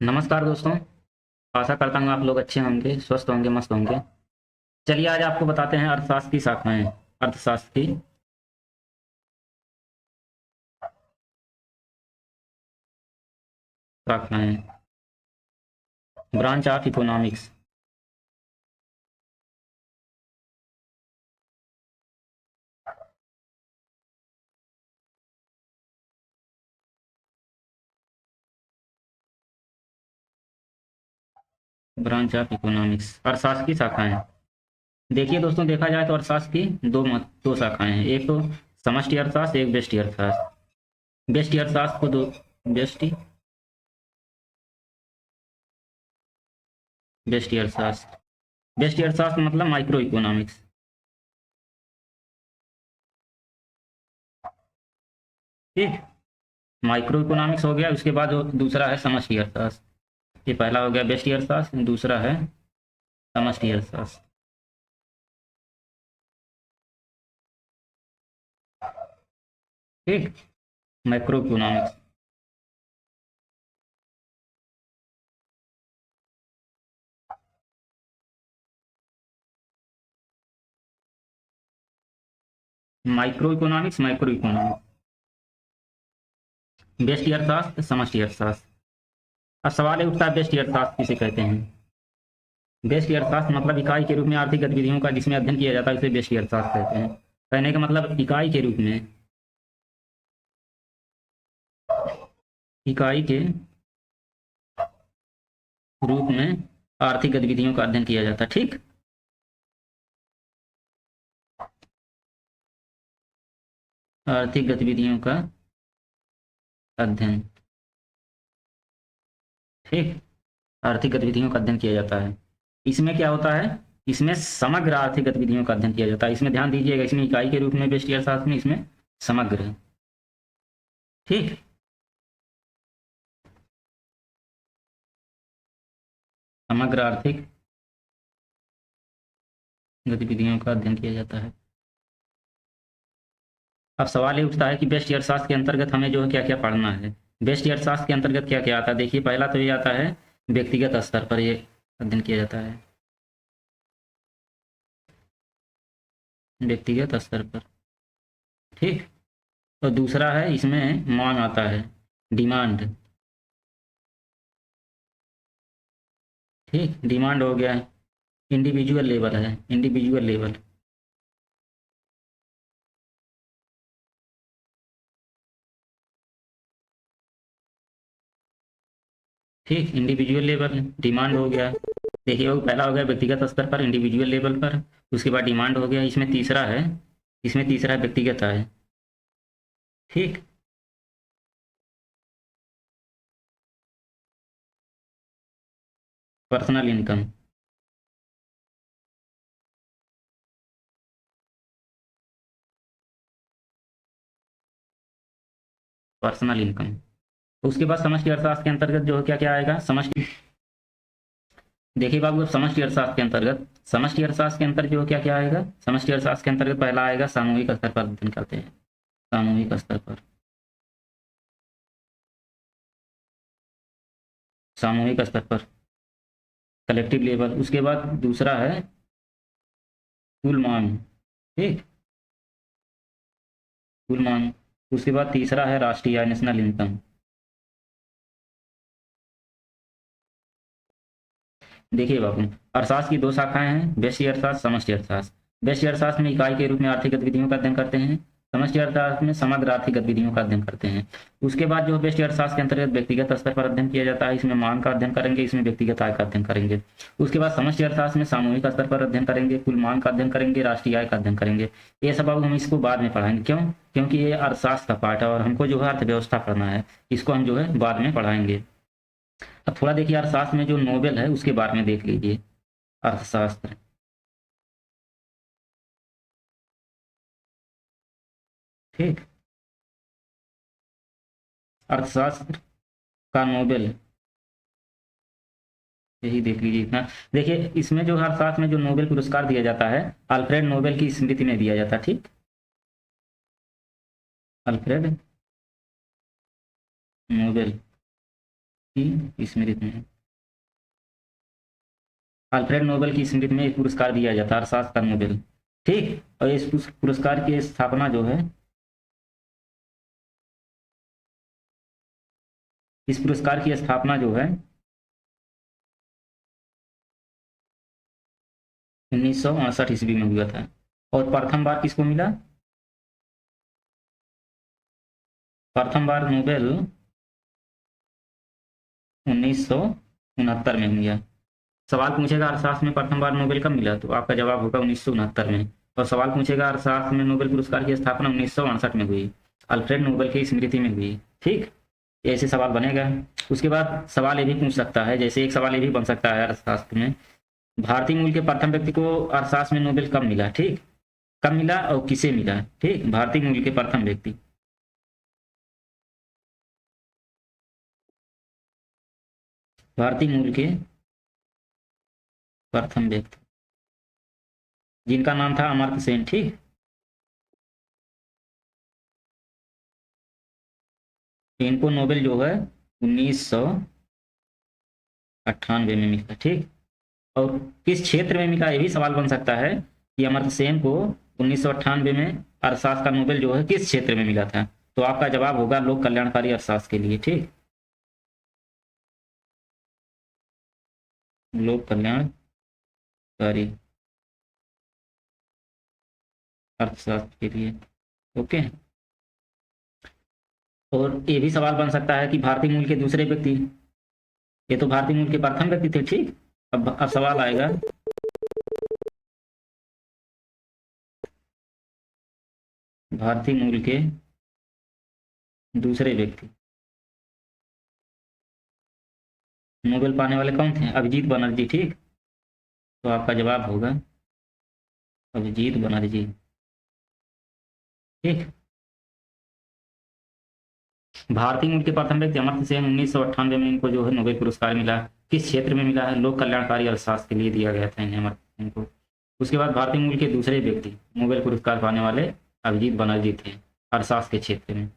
नमस्कार दोस्तों। आशा करता हूँ आप लोग अच्छे होंगे, स्वस्थ होंगे, मस्त होंगे। चलिए आज आपको बताते हैं अर्थशास्त्र की शाखाएं। अर्थशास्त्र की शाखाएं, branch of economics. Branch of economics, अर्थशास्त्र की शाखाएं। देखिए दोस्तों, देखा जाए तो अर्थशास्त्र की दो शाखाएं हैं। एक तो समष्टि अर्थशास्त्र, एक व्यष्टि अर्थशास्त्र। व्यष्टि अर्थशास्त्र को दो व्यष्टि व्यष्टि अर्थशास्त्र व्यष्टि अर्थशास्त्र मतलब माइक्रो इकोनॉमिक्स। ठीक, माइक्रो इकोनॉमिक्स हो गया। उसके बाद दूसरा है समष्टि अर्थशास्त्र। ये पहला हो गया व्यष्टि अर्थशास्त्र, दूसरा है समष्टि अर्थशास्त्र। ठीक, macro economics. Micro economics, macro economics, व्यष्टि अर्थशास्त्र, समष्टि अर्थशास्त्र। अब सवाल ये उठता है व्यष्टि अर्थशास्त्र किसे कहते हैं। व्यष्टि अर्थशास्त्र मतलब इकाई के रूप में आर्थिक गतिविधियों का जिसमें अध्ययन किया जाता है उसे व्यष्टि अर्थशास्त्र कहते हैं। कहने का मतलब इकाई के रूप में, इकाई के रूप में आर्थिक गतिविधियों का अध्ययन किया जाता है। ठीक, आर्थिक गतिविधियों का अध्ययन। ठीक, आर्थिक गतिविधियों का अध्ययन किया जाता है। इसमें क्या होता है, इसमें समग्र आर्थिक गतिविधियों का अध्ययन किया जाता है। इसमें ध्यान दीजिएगा, इसमें इकाई के रूप में व्यष्टि अर्थशास्त्र में इसमें समग्र है। ठीक, समग्र आर्थिक गतिविधियों का अध्ययन किया जाता है। अब सवाल ये उठता है कि व्यष्टि अर्थशास्त्र के अंतर्गत हमें जो है क्या क्या पढ़ना है। व्यष्टि अर्थशास्त्र के अंतर्गत क्या क्या आता है, देखिए पहला तो ये आता है व्यक्तिगत स्तर पर ये अध्ययन किया जाता है। व्यक्तिगत स्तर पर। ठीक, और दूसरा है इसमें मांग आता है, डिमांड। ठीक, डिमांड हो गया। इंडिविजुअल लेवल है, इंडिविजुअल लेवल। ठीक, इंडिविजुअल लेवल डिमांड हो गया। देखिए वो पहला हो गया व्यक्तिगत स्तर पर, इंडिविजुअल लेवल पर। उसके बाद डिमांड हो गया। इसमें तीसरा है व्यक्तिगत आय। ठीक, पर्सनल इनकम। Personal income. उसके बाद समष्टि अर्थशास्त्र के अंतर्गत जो है क्या क्या आएगा, समष्टि। देखिए बाबू, अब समष्टि अर्थशास्त्र के अंतर्गत जो क्या क्या आएगा, समष्टि अर्थशास्त्र के अंतर्गत पहला आएगा सामूहिक स्तर पर अध्ययन करते हैं। सामूहिक स्तर पर, सामूहिक स्तर पर, कलेक्टिव लेवल। उसके बाद दूसरा है कुल मांग। ठीक, कुल मांग। उसके बाद तीसरा है राष्ट्रीय आय, नेशनल इनकम। देखिए बाबू, अर्थशास्त्र की दो शाखाएं हैं, व्यष्टि अर्थशास्त्र, समष्टि अर्थशास्त्र। व्यष्टि अर्थशास्त्र में इकाई के रूप में आर्थिक गतिविधियों का अध्ययन करते हैं। समष्टि अर्थशास्त्र में समग्र आर्थिक गतिविधियों का अध्ययन करते हैं। उसके बाद जो व्यष्टि अर्थशास्त्र के अंतर्गत व्यक्तिगत स्तर पर अध्ययन किया जाता है, इसमें मांग का अध्ययन करेंगे, इसमें व्यक्तिगत आय का अध्ययन करेंगे। उसके बाद समष्टि अर्थशास्त्र में सामूहिक स्तर पर अध्ययन करेंगे, कुल मांग का अध्ययन करेंगे, राष्ट्रीय आय का अध्ययन करेंगे। ये सब बाबू हम इसको बाद में पढ़ाएंगे। क्यों? क्योंकि ये अर्थशास्त्र का पार्ट है और हमको जो है अर्थव्यवस्था पढ़ना है। इसको हम जो है बाद में पढ़ाएंगे। अब थोड़ा देखिए अर्थशास्त्र में जो नोबेल है उसके बारे में देख लीजिए। अर्थशास्त्र। ठीक, अर्थशास्त्र का नोबेल, यही देख लीजिए इतना। देखिए इसमें जो अर्थशास्त्र में जो नोबेल पुरस्कार दिया जाता है, अल्फ्रेड नोबेल की स्मृति में दिया जाता है। ठीक, अल्फ्रेड नोबेल की स्मृति में, अल्फ्रेड नोबेल की स्मृति में एक पुरस्कार दिया जाता है, अर्थशास्त्र का नोबेल। ठीक, और इस पुरस्कार की स्थापना जो है, इस पुरस्कार की स्थापना जो है 1968 ईस्वी में हुआ था। और प्रथम बार किसको मिला? प्रथम बार नोबेल 1969 में मिला। सवाल पूछेगा अर्थशास्त्र में प्रथम बार नोबेल कब मिला, तो आपका जवाब होगा 1969 में। और सवाल पूछेगा अर्थशास्त्र में नोबेल पुरस्कार की स्थापना 1968 में हुई, अल्फ्रेड नोबेल की स्मृति में हुई। ठीक, ऐसे सवाल बनेगा। उसके बाद सवाल ये भी पूछ सकता है, जैसे एक सवाल ये भी बन सकता है अर्थशास्त्र में, भारतीय मूल के प्रथम व्यक्ति को अर्थशास्त्र में नोबेल कब मिला? ठीक, कब मिला और किसे मिला? ठीक, भारतीय मूल के प्रथम व्यक्ति, भारतीय मूल के प्रथम व्यक्ति जिनका नाम था अमर्त्य सेन। ठीक, इनको नोबेल जो है 1998 में मिला। ठीक, और किस क्षेत्र में मिला, ये भी सवाल बन सकता है कि अमर्त्य सेन को 1998 में अर्थशास्त्र का नोबेल जो है किस क्षेत्र में मिला था, तो आपका जवाब होगा लोक कल्याणकारी अर्थशास्त्र के लिए। ठीक, लोक कल्याणकारी अर्थशास्त्र के लिए। ओके, और ये भी सवाल बन सकता है कि भारतीय मूल के दूसरे व्यक्ति, ये तो भारतीय मूल के प्रथम व्यक्ति थे। ठीक, अब सवाल आएगा भारतीय मूल के दूसरे व्यक्ति नोबेल पाने वाले कौन थे? अभिजीत बनर्जी। ठीक, तो आपका जवाब होगा अभिजीत बनर्जी। ठीक, भारतीय मूल के प्रथम व्यक्ति अमर्त्य सेन 1998 में इनको जो है नोबेल पुरस्कार मिला। किस क्षेत्र में मिला है? लोक कल्याणकारी अर्थशास्त्र के लिए दिया गया था इन्हें, अमर्त्य सेन को। उसके बाद भारतीय मूल के दूसरे व्यक्ति नोबेल पुरस्कार पाने वाले अभिजीत बनर्जी थे, अर्थशास्त्र के क्षेत्र में।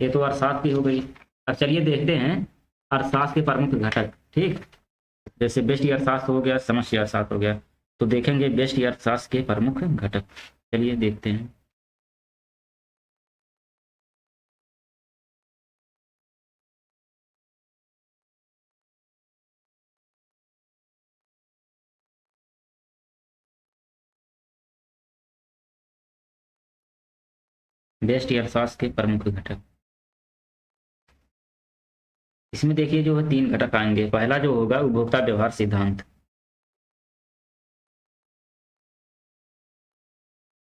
ये तो अर्थशास्त्र की हो गई। अब चलिए देखते हैं अर्थशास्त्र के प्रमुख घटक। ठीक, जैसे व्यष्टि अर्थशास्त्र हो गया, समष्टि अर्थशास्त्र हो गया, तो देखेंगे व्यष्टि अर्थशास्त्र के प्रमुख घटक। चलिए देखते हैं। व्यष्टि अर्थशास्त्र के प्रमुख घटक, इसमें देखिए जो है 3 घटक आएंगे। पहला जो होगा उपभोक्ता व्यवहार सिद्धांत,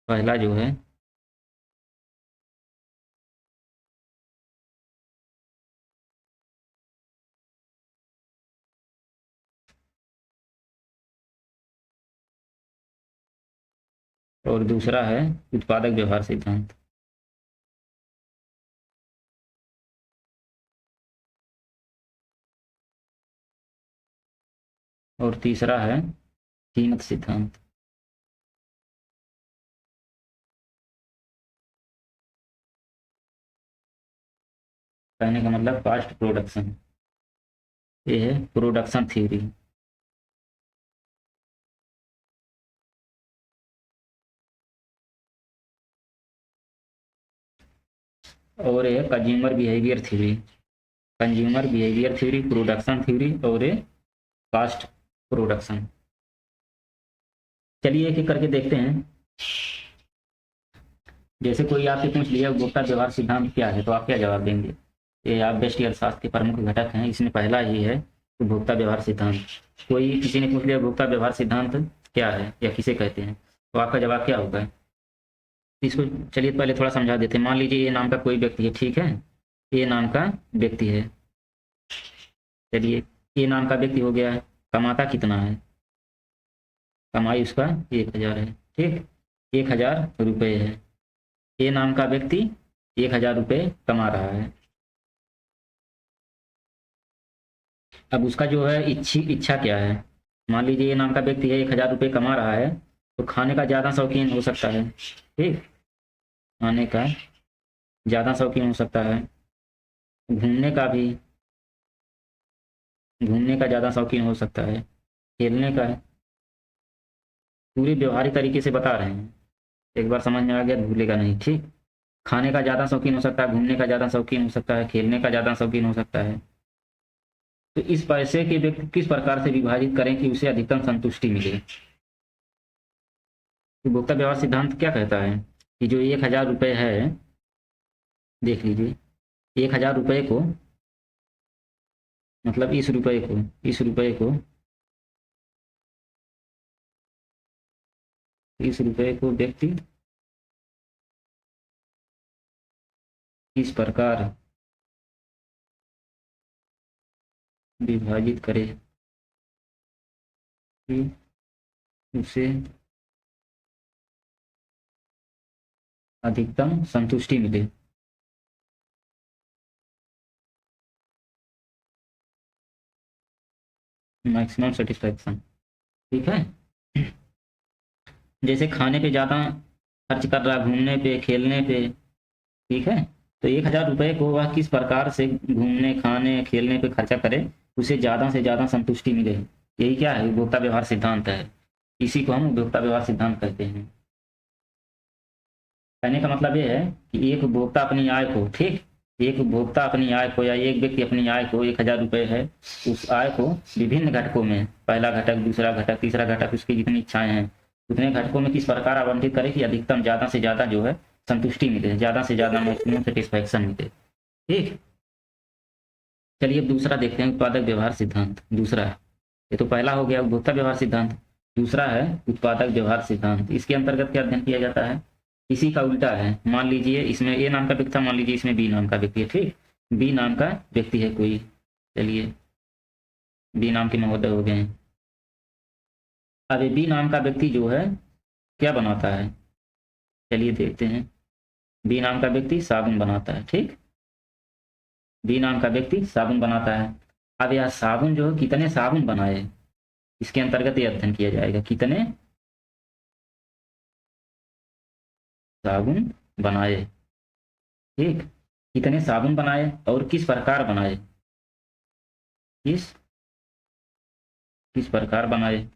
पहला जो है और दूसरा है उत्पादक व्यवहार सिद्धांत। और तीसरा है कीमत सिद्धांत। कहने का मतलब कॉस्ट प्रोडक्शन, ये है प्रोडक्शन थ्योरी। और ये consumer behaviour theory, consumer behaviour theory, production theory और ये कॉस्ट प्रोडक्शन। चलिए एक एक करके देखते हैं। जैसे कोई आपसे पूछ लिया उपभोक्ता व्यवहार सिद्धांत क्या है, तो आप क्या जवाब देंगे? ये आप व्यष्टि अर्थशास्त्र के प्रमुख घटक हैं, इसमें पहला ही है उपभोक्ता व्यवहार सिद्धांत। कोई किसी ने पूछ लिया उपभोक्ता व्यवहार सिद्धांत क्या है या किसे कहते हैं, तो आपका जवाब क्या होगा? इसको चलिए पहले थोड़ा समझा देते हैं। मान लीजिए ए नाम का कोई व्यक्ति है। ठीक है, ए नाम का व्यक्ति है। चलिए ए नाम का व्यक्ति हो गया, कमाता कितना है? कमाई उसका 1000 है। ठीक, 1000 रुपये है। ए नाम का व्यक्ति 1000 रुपये कमा रहा है। अब उसका जो है इच्छा क्या है? मान लीजिए ये नाम का व्यक्ति है, 1000 रुपये कमा रहा है, तो खाने का ज़्यादा शौकीन हो सकता है। ठीक, खाने का ज़्यादा शौकीन हो सकता है, घूमने का भी, घूमने का ज़्यादा शौकीन हो सकता है, खेलने का है, पूरे व्यवहारिक तरीके से बता रहे हैं। एक बार समझ में आ गया भूलेगा नहीं, ठीक। खाने का ज़्यादा शौकीन हो सकता है, घूमने का ज़्यादा शौकीन हो सकता है, खेलने का ज़्यादा शौकीन हो सकता है। तो इस पैसे के व्यक्ति किस प्रकार से विभाजित करें कि उसे अधिकतम संतुष्टि मिले। उपभोक्ता व्यवहार सिद्धांत क्या कहता है कि जो 1,000 रुपये है, देख लीजिए, 1,000 रुपये को, मतलब इस रुपये को व्यक्ति किस प्रकार विभाजित करे कि उसे अधिकतम संतुष्टि मिले। मैक्सिमम सेटिस्फैक्शन, ठीक है। जैसे खाने पे ज़्यादा खर्च कर रहा, घूमने पे, खेलने पे, ठीक है। तो 1,000 रुपये को वह किस प्रकार से घूमने, खाने, खेलने पे खर्चा करे उसे ज़्यादा से ज़्यादा संतुष्टि मिले, यही क्या है, उपभोक्ता व्यवहार सिद्धांत है। इसी को हम उपभोक्ता व्यवहार सिद्धांत कहते हैं। कहने का मतलब ये है कि एक उपभोक्ता अपनी आय को, ठीक, एक उपभोक्ता अपनी आय को या एक व्यक्ति अपनी आय को, 1,000 रुपये है, उस आय को विभिन्न घटकों में, पहला घटक, दूसरा घटक, तीसरा घटक, उसकी जितनी इच्छाएं हैं उतने घटकों में किस प्रकार आवंटित करें कि अधिकतम ज़्यादा से ज़्यादा जो है संतुष्टि मिले, ज़्यादा से ज़्यादा मैक्सिमम सेटिस्फैक्शन मिले, ठीक। चलिए अब दूसरा देखते हैं, उत्पादक व्यवहार सिद्धांत। दूसरा, ये तो पहला हो गया उपभोक्ता व्यवहार सिद्धांत, दूसरा है उत्पादक व्यवहार सिद्धांत। इसके अंतर्गत क्या अध्ययन किया जाता है, इसी का उल्टा है। मान लीजिए इसमें ए नाम का व्यक्ति था, मान लीजिए इसमें बी नाम का व्यक्ति है, ठीक। बी नाम का व्यक्ति है कोई, चलिए बी नाम के महोदय हो गए हैं। अब ये बी नाम का व्यक्ति जो है क्या बनाता है, चलिए देखते हैं। बी नाम का व्यक्ति साबुन बनाता है, ठीक। बी नाम का व्यक्ति साबुन बनाता है। अब यह साबुन जो है कितने साबुन बनाए, इसके अंतर्गत ये अध्ययन किया जाएगा, कितने साबुन बनाए, ठीक, कितने साबुन बनाए और किस प्रकार बनाए, किस किस प्रकार बनाए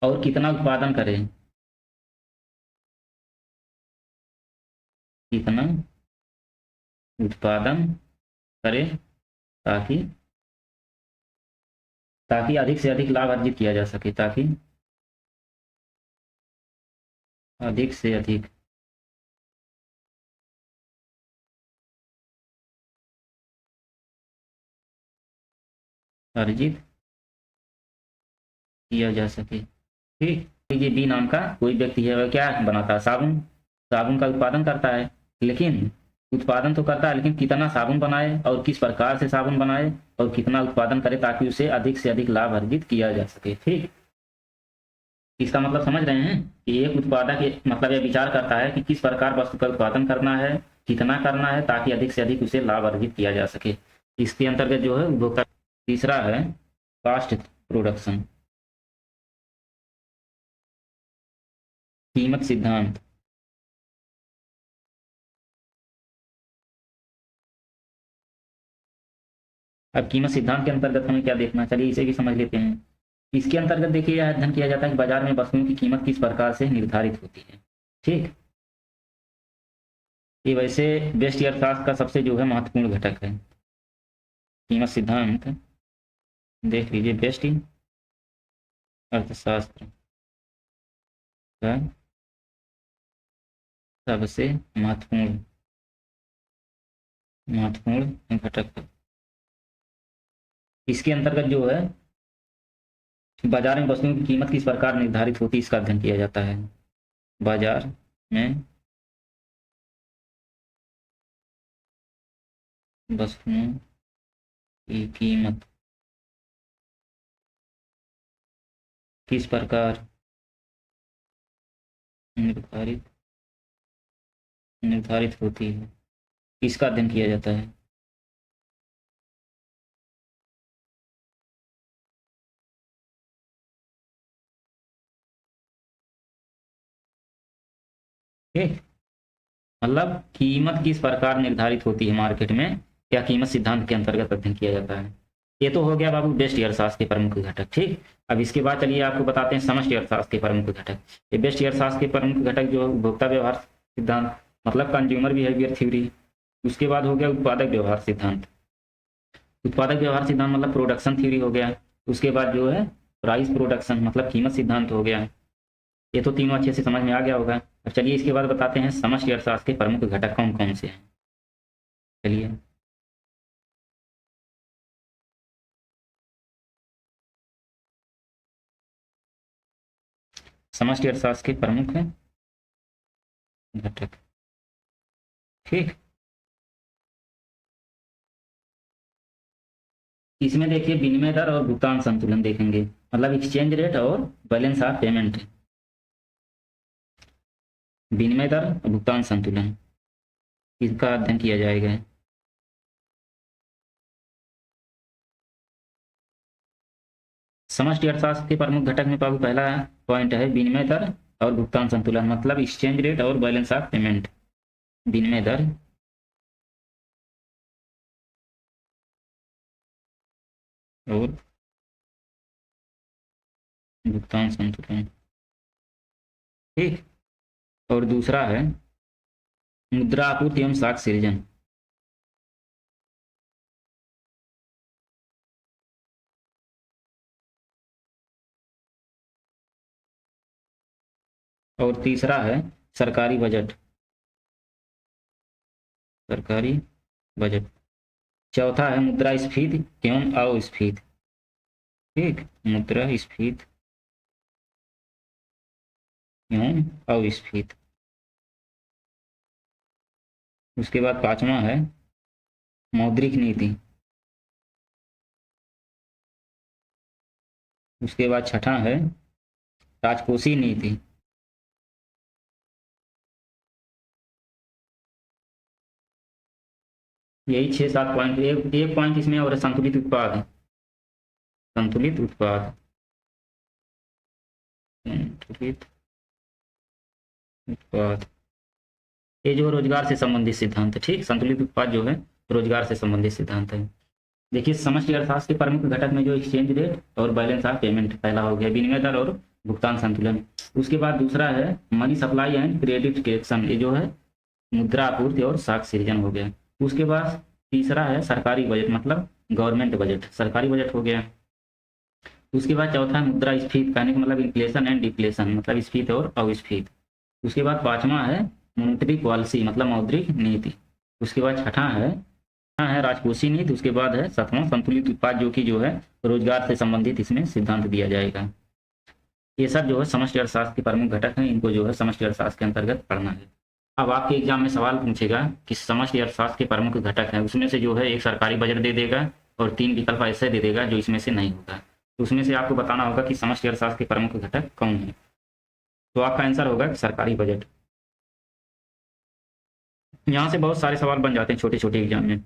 और कितना उत्पादन करें, कितना उत्पादन करें ताकि ताकि अधिक से अधिक लाभ अर्जित किया जा सके, ताकि अधिक से अधिक अर्जित किया जा सके, ठीक। ये बी नाम का कोई व्यक्ति है, वह क्या बनाता है, साबुन, साबुन का उत्पादन करता है, लेकिन उत्पादन तो करता है लेकिन कितना साबुन बनाए और किस प्रकार से साबुन बनाए और कितना उत्पादन करे ताकि उसे अधिक से अधिक लाभ अर्जित किया जा सके, ठीक। इसका मतलब समझ रहे हैं कि एक उत्पादक मतलब यह विचार करता है कि किस प्रकार वस्तु का उत्पादन करना है, कितना करना है ताकि अधिक से अधिक उसे लाभ अर्जित किया जा सके। इसके अंतर्गत जो है उपभोक्ता। तीसरा है कॉस्ट प्रोडक्शन, कीमत सिद्धांत। अब कीमत सिद्धांत के अंतर्गत हमें क्या देखना, चलिए इसे भी समझ लेते हैं। इसके अंतर्गत देखिए यह अध्ययन किया जाता है कि बाजार में वस्तुओं की कीमत किस प्रकार से निर्धारित होती है, ठीक। ये वैसे व्यष्टि अर्थशास्त्र का सबसे जो है महत्वपूर्ण घटक है। कीमत सिद्धांत देख लीजिए, व्यष्टि अर्थशास्त्र का सबसे महत्वपूर्ण महत्वपूर्ण घटक है। इसके अंतर्गत जो है बाजार में वस्तुओं की कीमत किस प्रकार निर्धारित होती है इसका अध्ययन किया जाता है। बाजार में वस्तुओं की कीमत किस प्रकार निर्धारित निर्धारित होती है, इसका अध्ययन किया जाता है। ठीक, मतलब कीमत किस प्रकार निर्धारित होती है मार्केट में, क्या कीमत सिद्धांत के अंतर्गत अध्ययन किया जाता है। ये तो हो गया बाबू व्यष्टि अर्थशास्त्र के प्रमुख घटक। ठीक, अब इसके बाद चलिए आपको बताते हैं समष्टि अर्थशास्त्र के प्रमुख घटक। ये व्यष्टि अर्थशास्त्र के प्रमुख घटक जो उपभोक्ता व्यवहार सिद्धांत मतलब कंज्यूमर बिहेवियर थ्योरी, उसके बाद हो गया उत्पादक व्यवहार सिद्धांत। उत्पादक व्यवहार सिद्धांत मतलब प्रोडक्शन थ्योरी हो गया। उसके बाद जो है प्राइस प्रोडक्शन मतलब कीमत सिद्धांत हो गया। ये तो तीनों अच्छे से समझ में आ गया होगा। अब चलिए इसके बाद बताते हैं समष्टि अर्थशास्त्र के प्रमुख घटक कौन कौन से हैं। चलिए, समष्टि अर्थशास्त्र के प्रमुख घटक। ठीक, इसमें देखिए विनिमय दर और भुगतान संतुलन देखेंगे, मतलब एक्सचेंज रेट और बैलेंस ऑफ पेमेंट। विनिमय दर और भुगतान संतुलन, इसका अध्ययन किया जाएगा। समष्टि अर्थशास्त्र के प्रमुख घटक में बाबू पहला पॉइंट है विनिमय दर और भुगतान संतुलन, मतलब एक्सचेंज रेट और बैलेंस ऑफ पेमेंट। विनिमय दर और भुगतान संतुलन। ठीक, और दूसरा है मुद्रा आपूर्ति एवं साख सृजन। और तीसरा है सरकारी बजट। सरकारी बजट। चौथा है मुद्रास्फीति एवं अस्फीति। ठीक, मुद्रास्फीति एवं अस्फीति। उसके बाद पांचवा है मौद्रिक नीति। उसके बाद छठा है राजकोषीय नीति। यही 6-7 पॉइंट। एक पॉइंट इसमें और संतुलित उत्पाद। संतुलित उत्पाद। संतुलित उत्पाद, ये जो रोजगार से संबंधित सिद्धांत है। ठीक, संतुलित उत्पाद जो है रोजगार से संबंधित सिद्धांत है। देखिए समष्टि अर्थशास्त्र के प्रमुख घटक में जो एक्सचेंज रेट और बैलेंस ऑफ पेमेंट पहला हो गया, विनिमय दर और भुगतान संतुलन। उसके बाद दूसरा है money supply and credit correction, ये जो है मुद्रा आपूर्ति और साख सृजन हो गया। उसके बाद तीसरा है सरकारी बजट, मतलब गवर्नमेंट बजट, सरकारी बजट हो गया। उसके बाद चौथा है मुद्रास्फीति, कहने का मतलब इन्फ्लेशन एंड डिफ्लेशन, मतलब स्फीति और अस्फीति। उसके बाद पांचवा है मॉनेटरी पॉलिसी, मतलब मौद्रिक नीति। उसके बाद छठा है राजकोषीय नीति। उसके बाद है सातवां संतुलित उत्पाद, जो कि जो है रोजगार से संबंधित इसमें सिद्धांत दिया जाएगा। ये सब जो है समष्टि अर्थशास्त्र के प्रमुख घटक हैं, इनको जो है समष्टि अर्थशास्त्र के अंतर्गत पढ़ना है। अब आपके एग्जाम में सवाल पूछेगा कि समष्टि अर्थशास्त्र के प्रमुख घटक हैं, उसमें से जो है एक सरकारी बजट दे देगा और 3 विकल्प ऐसे दे देगा जो इसमें से नहीं होगा। तो उसमें से आपको बताना होगा कि समष्टि अर्थशास्त्र के प्रमुख घटक कौन है। तो आपका आंसर होगा कि सरकारी बजट। यहाँ से बहुत सारे सवाल बन जाते हैं छोटे छोटे एग्जाम में।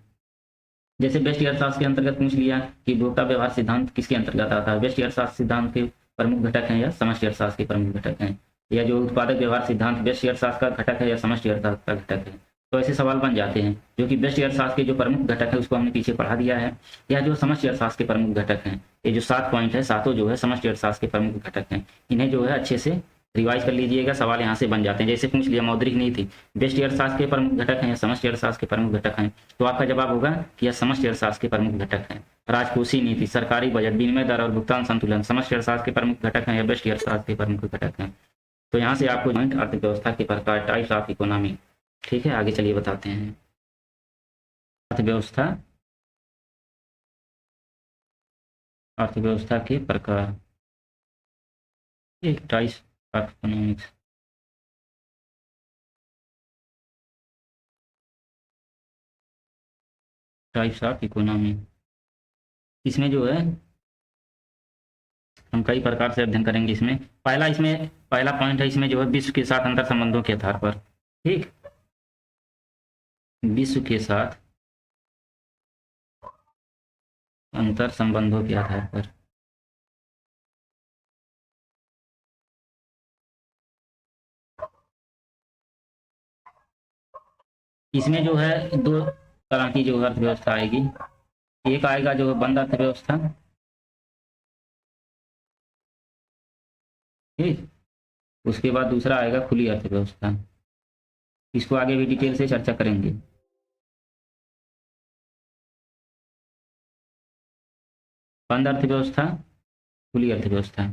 जैसे व्यष्टि अर्थशास्त्र के अंतर्गत पूछ लिया कि उपभोक्ता व्यवहार सिद्धांत किसके अंतर्गत आता है, व्यष्टि अर्थशास्त्र सिद्धांत के प्रमुख घटक हैं या समष्टि अर्थशास्त्र के प्रमुख घटक हैं, या जो उत्पादक व्यवहार सिद्धांत व्यष्टि अर्थशास्त्र का घटक है या समष्टि अर्थशास्त्र का घटक है। तो ऐसे सवाल बन जाते हैं, जो कि व्यष्टि अर्थशास्त्र के जो प्रमुख घटक है उसको हमने पीछे पढ़ा दिया है, या जो समष्टि अर्थशास्त्र के प्रमुख घटक हैं, ये जो 7 पॉइंट है सातों जो है समष्टि अर्थशास्त्र के प्रमुख घटक हैं। इन्हें जो है अच्छे से रिवाइज कर लीजिएगा, सवाल यहाँ से बन जाते हैं। जैसे पूछ लिया मौद्रिक नीति व्यष्टि अर्थशास्त्र के प्रमुख घटक हैं या समष्टि अर्थशास्त्र के प्रमुख घटक हैं, तो आपका जवाब होगा कि यह समष्टि अर्थशास्त्र के प्रमुख घटक हैं। राजकोषीय नीति, सरकारी बजट, विनिमय दर और भुगतान संतुलन समष्टि अर्थशास्त्र के प्रमुख घटक हैं या व्यष्टि अर्थशास्त्र के प्रमुख घटक हैं। तो यहाँ से आपको जॉइंट अर्थव्यवस्था के प्रकार, टाइप्स ऑफ इकोनॉमी। ठीक है, आगे चलिए बताते हैं अर्थव्यवस्था। अर्थव्यवस्था के प्रकार, एक types of economics. Types of economy, इसमें जो है हम कई प्रकार से अध्ययन करेंगे। इसमें पहला पॉइंट है, इसमें जो है विश्व के साथ अंतर संबंधों के आधार पर। ठीक, विश्व के साथ अंतर संबंधों के आधार पर। इसमें जो है 2 तरह की जो अर्थव्यवस्था आएगी, एक आएगा जो बंद अर्थव्यवस्था, ठीक। उसके बाद दूसरा आएगा खुली अर्थव्यवस्था। इसको आगे भी डिटेल से चर्चा करेंगे। बंद अर्थव्यवस्था, खुली अर्थव्यवस्था।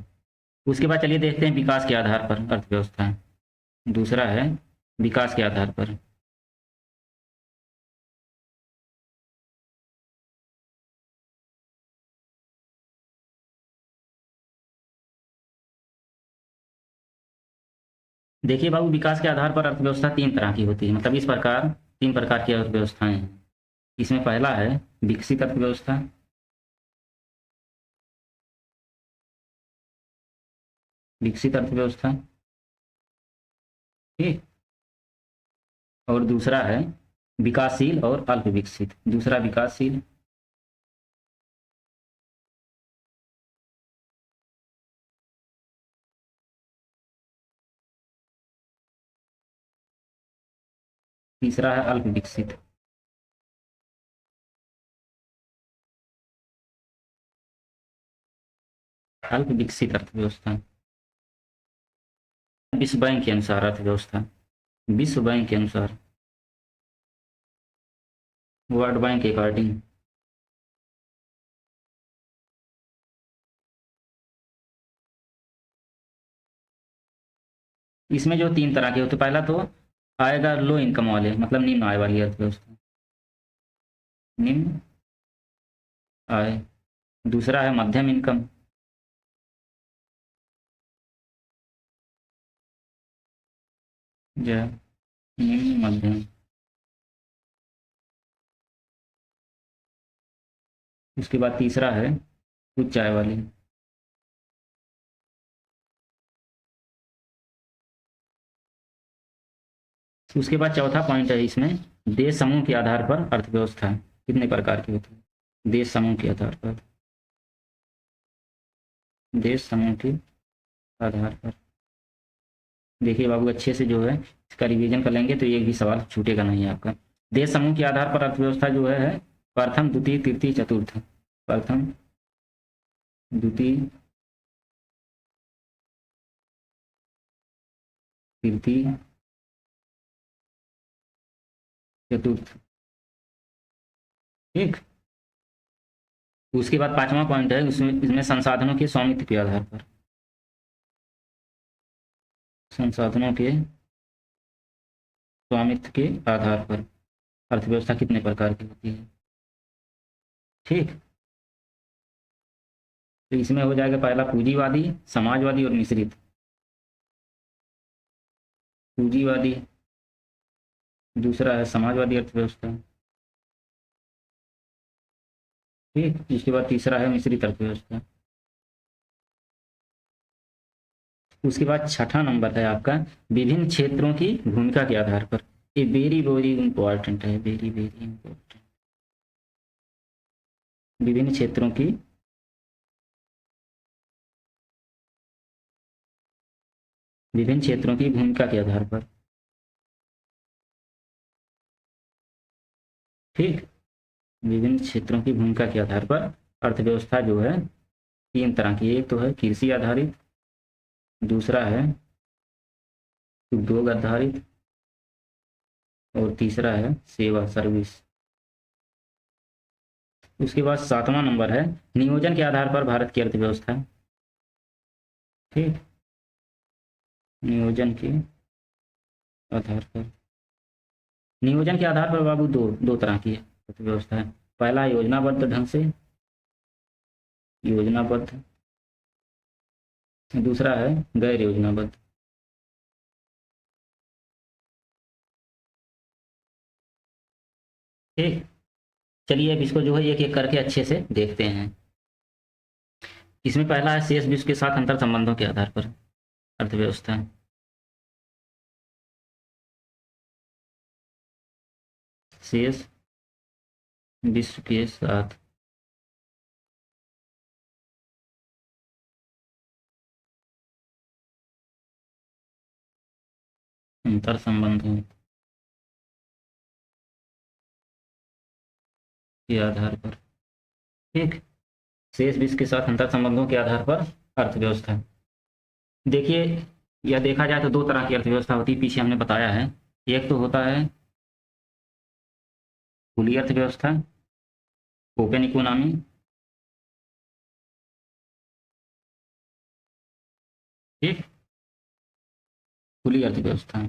उसके बाद चलिए देखते हैं विकास के आधार पर अर्थव्यवस्था। दूसरा है विकास के आधार पर। देखिए बाबू, विकास के आधार पर अर्थव्यवस्था तीन तरह की होती है, मतलब इस प्रकार तीन प्रकार की अर्थव्यवस्थाएं हैं। इसमें पहला है विकसित अर्थव्यवस्था, विकसित अर्थव्यवस्था, ठीक। और दूसरा है विकासशील और अल्प विकसित। दूसरा विकासशील, तीसरा है अल्प विकसित। अल्प विकसित अर्थव्यवस्था। विश्व बैंक के अनुसार अर्थव्यवस्था, विश्व बैंक के अनुसार, वर्ल्ड बैंक के अकॉर्डिंग। इसमें जो तीन तरह के होते, पहला तो आएगा लो इनकम वाले, मतलब निम्न आय वाली अर्थव्यवस्था, निम्न आय। दूसरा है मध्यम इनकम, जो निम्न मध्यम। उसके बाद तीसरा है उच्च आय वाली। उसके बाद चौथा पॉइंट है इसमें, देश समूह के आधार पर अर्थव्यवस्था कितने प्रकार की होती है। देश समूह के आधार पर, देश समूह के आधार पर। देखिए बाबू, अच्छे से जो है इसका रिवीजन कर लेंगे तो एक भी सवाल छूटेगा नहीं आपका। देश समूह के आधार पर अर्थव्यवस्था जो है प्रथम द्वितीय तृतीय चतुर्थ। प्रथम द्वितीय तृतीय चतुर्थ, ठीक। उसके बाद पांचवा पॉइंट है उसमें, इसमें संसाधनों के स्वामित्व के आधार पर, संसाधनों के स्वामित्व के आधार पर अर्थव्यवस्था कितने प्रकार की होती है, ठीक। तो इसमें हो जाएगा पहला पूंजीवादी, समाजवादी और मिश्रित। पूंजीवादी, दूसरा है समाजवादी अर्थव्यवस्था, ठीक। इसके बाद तीसरा है मिश्रित अर्थव्यवस्था। उसके बाद छठा नंबर है आपका विभिन्न क्षेत्रों की भूमिका के आधार पर। ये वेरी वेरी इंपॉर्टेंट है, वेरी वेरी इंपॉर्टेंट। विभिन्न क्षेत्रों की, विभिन्न क्षेत्रों की भूमिका के आधार पर, ठीक। विभिन्न क्षेत्रों की भूमिका के आधार पर अर्थव्यवस्था जो है तीन तरह की, एक तो है कृषि आधारित, दूसरा है उद्योग आधारित, और तीसरा है सेवा सर्विस। उसके बाद सातवां नंबर है नियोजन के आधार पर भारत की अर्थव्यवस्था, ठीक। नियोजन के आधार पर, नियोजन के आधार पर बाबू दो दो तरह की अर्थव्यवस्था है। पहला योजनाबद्ध ढंग से, योजनाबद्ध। दूसरा है गैर योजनाबद्ध। ठीक। चलिए अब इसको जो है एक एक करके अच्छे से देखते हैं। इसमें पहला है शेष विश्व के साथ अंतर संबंधों के आधार पर अर्थव्यवस्था। शेष विश्व के साथ अंतर संबंधों के आधार पर ठीक। शेष विश्व के साथ अंतर संबंधों के आधार पर अर्थव्यवस्था। देखिए, यह देखा जाए तो दो तरह की अर्थव्यवस्था होती है, पीछे हमने बताया है। एक तो होता है खुली अर्थव्यवस्था, ओपन इकोनॉमी, ठीक, खुली अर्थव्यवस्था।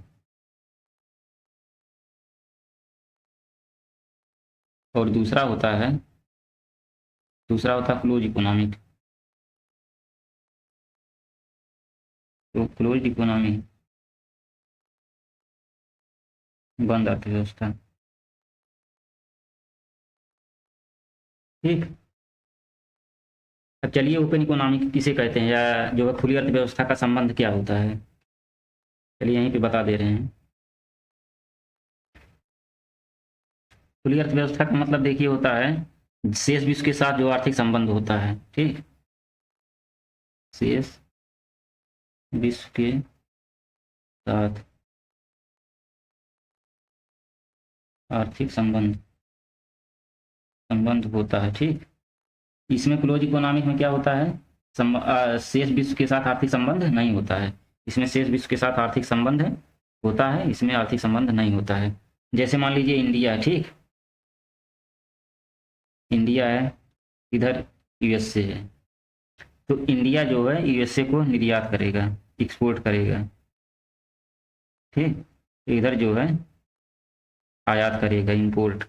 और दूसरा होता है क्लोज इकोनॉमिक। तो क्लोज इकोनॉमी, बंद अर्थव्यवस्था, ठीक। अब चलिए ओपन इकोनॉमिक किसे कहते हैं, या जो है खुली अर्थव्यवस्था का संबंध क्या होता है, चलिए यहीं पे बता दे रहे हैं। खुली अर्थव्यवस्था का मतलब देखिए होता है शेष विश्व के साथ जो आर्थिक संबंध होता है, ठीक, शेष विश्व के साथ आर्थिक संबंध होता है, ठीक। इसमें क्लोज इकोनॉमिक में क्या होता है, शेष विश्व के साथ आर्थिक संबंध नहीं होता है। इसमें शेष विश्व के साथ आर्थिक संबंध होता है, इसमें आर्थिक संबंध नहीं होता है। जैसे मान लीजिए इंडिया है, ठीक, इंडिया है, इधर यूएसए है। तो इंडिया जो है यूएसए को निर्यात करेगा, एक्सपोर्ट करेगा, ठीक। इधर जो है आयात करेगा, इंपोर्ट।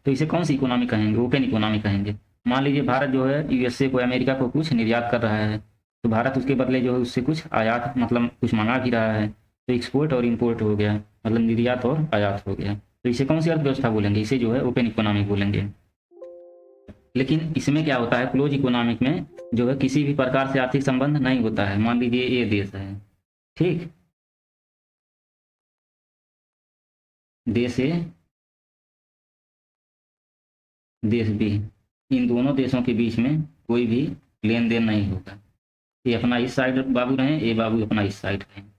तो इसे कौन सी इकोनॉमी कहेंगे, ओपन इकोनॉमी कहेंगे। मान लीजिए भारत जो है यूएसए को, अमेरिका को कुछ निर्यात कर रहा है, तो भारत उसके बदले जो है उससे कुछ आयात, मतलब कुछ मंगा भी रहा है, तो एक्सपोर्ट और इंपोर्ट हो गया, मतलब निर्यात और आयात हो गया। तो इसे कौन सी अर्थव्यवस्था बोलेंगे, इसे जो है ओपन इकोनॉमी बोलेंगे। लेकिन इसमें क्या होता है, क्लोज इकोनॉमिक में जो है किसी भी प्रकार से आर्थिक संबंध नहीं होता है। मान लीजिए ये देश है, ठीक, देश ए, देश बी, इन दोनों देशों के बीच में कोई भी लेन देन नहीं होगा। ये अपना इस साइड बाबू रहें, ये बाबू अपना इस साइड रहें,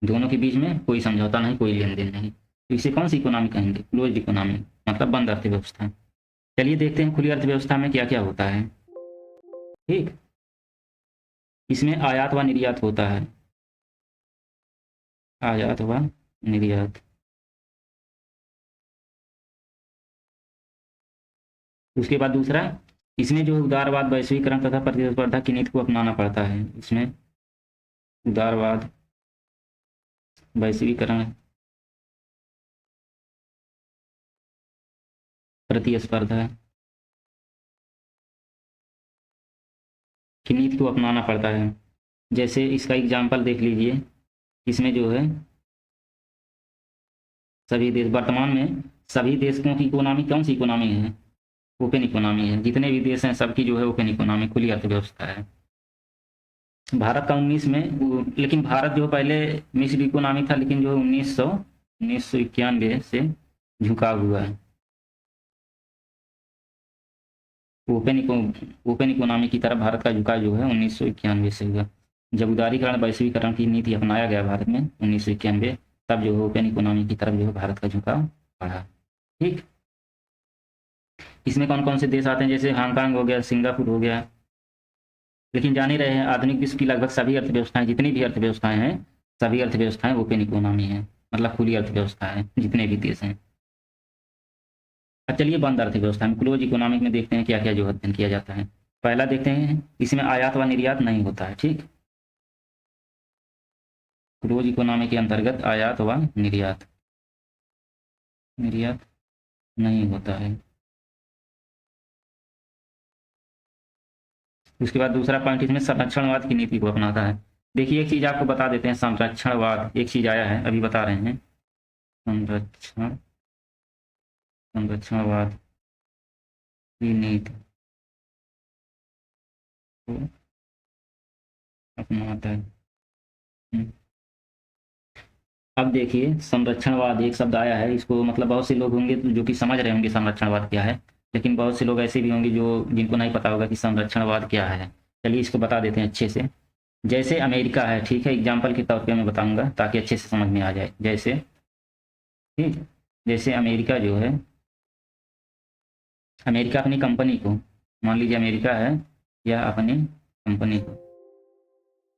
दोनों के बीच में कोई समझौता नहीं, कोई लेन देन नहीं। तो इसे कौन सी इकोनॉमी कहेंगे, क्लोज इकोनॉमी, मतलब बंद अर्थव्यवस्था। चलिए देखते हैं खुली अर्थव्यवस्था में क्या क्या होता है, ठीक। इसमें आयात व निर्यात होता है, आयात व निर्यात। उसके बाद दूसरा, इसमें जो उदारवाद, वैश्वीकरण तथा प्रतिस्पर्धा की नीति को अपनाना पड़ता है। इसमें उदारवाद, वैश्वीकरण, प्रतिस्पर्धा की नीति को अपनाना पड़ता है। जैसे इसका एग्जाम्पल देख लीजिए, इसमें जो है सभी देश, वर्तमान में सभी देशों की इकोनॉमी कौन सी इकोनॉमी है, ओपन इकोनॉमी है। जितने भी देश हैं सबकी जो है ओपन इकोनॉमी, खुली अर्थव्यवस्था है। भारत का 19 में, लेकिन भारत जो पहले मिक्स्ड इकोनॉमी था, लेकिन जो 1991 से झुका हुआ है ओपन इकोनॉमी की तरफ। भारत का झुकाव जो है 1991 से हुआ, जब उदारीकरण वैश्वीकरण की नीति अपनाया गया भारत में 1991, तब जो है ओपन इकोनॉमी की तरफ जो है भारत का झुकाव बढ़ा, ठीक। इसमें कौन कौन से देश आते हैं, जैसे हांगकांग हो गया, सिंगापुर हो गया। लेकिन जान ही रहे हैं आधुनिक विश्व की लगभग सभी अर्थव्यवस्थाएं, जितनी भी अर्थव्यवस्थाएं हैं, सभी अर्थव्यवस्थाएं ओपन इकोनॉमी है, मतलब खुली अर्थव्यवस्था है, जितने भी देश हैं। अब चलिए बंद अर्थव्यवस्था में, क्लोज इकोनॉमिक में देखते हैं क्या क्या जो अध्ययन किया जाता है। पहला देखते हैं, इसमें आयात व निर्यात नहीं होता है, ठीक। क्लोज इकोनॉमी के अंतर्गत आयात व निर्यात नहीं होता है। उसके बाद दूसरा पॉइंट, इसमें संरक्षणवाद की नीति को अपनाता है। देखिए एक चीज आपको बता देते हैं, संरक्षणवाद, एक चीज आया है अभी बता रहे हैं, संरक्षणवाद की नीति को अपनाता है। अब देखिए संरक्षणवाद एक शब्द आया है, इसको मतलब बहुत से लोग होंगे जो कि समझ रहे होंगे संरक्षणवाद क्या है, लेकिन बहुत से लोग ऐसे भी होंगे जो जिनको नहीं पता होगा कि संरक्षणवाद क्या है। चलिए इसको बता देते हैं अच्छे से। जैसे अमेरिका है, ठीक है, एग्जाम्पल के तौर पे मैं बताऊंगा ताकि अच्छे से समझ में आ जाए। जैसे, ठीक, जैसे अमेरिका जो है अमेरिका अपनी कंपनी को, मान लीजिए अमेरिका है या अपनी कंपनी को,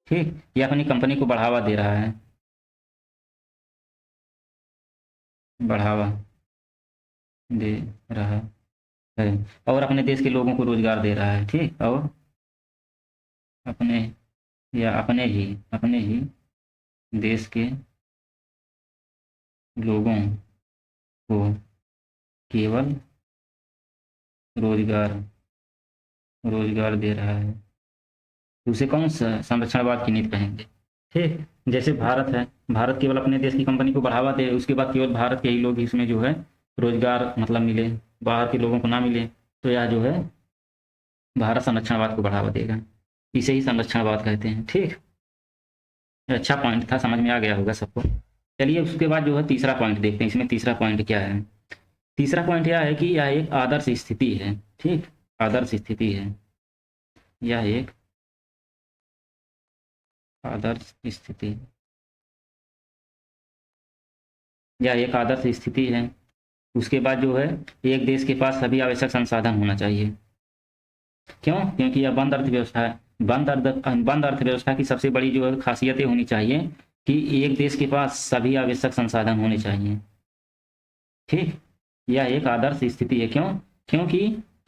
ठीक, या अपनी कंपनी को बढ़ावा दे रहा है, बढ़ावा दे रहा है, और अपने देश के लोगों को रोजगार दे रहा है, ठीक, और अपने या अपने ही देश के लोगों को केवल रोजगार रोजगार दे रहा है, तो उसे कौन सा संरक्षणवाद की नीति कहेंगे, ठीक। जैसे भारत है, भारत केवल अपने देश की कंपनी को बढ़ावा दे, उसके बाद केवल भारत के ही लोग इसमें जो है रोजगार मतलब मिले, बाहर के लोगों को ना मिले, तो यह जो है भारत संरक्षणवाद को बढ़ावा देगा, इसे ही संरक्षणवाद कहते हैं, ठीक। अच्छा पॉइंट था, समझ में आ गया होगा सबको। चलिए उसके बाद जो है तीसरा पॉइंट देखते हैं, इसमें तीसरा पॉइंट क्या है। तीसरा पॉइंट यह है कि यह एक आदर्श स्थिति है, ठीक, आदर्श स्थिति है, यह एक आदर्श स्थिति, यह एक आदर्श स्थिति है। उसके बाद जो है एक देश के पास सभी आवश्यक संसाधन होना चाहिए, क्यों, क्योंकि यह बंद अर्थव्यवस्था है। बंद अर्थव्यवस्था की सबसे बड़ी जो है खासियतें होनी चाहिए कि एक देश के पास सभी आवश्यक संसाधन होने चाहिए, ठीक। यह एक आदर्श स्थिति है, क्यों, क्योंकि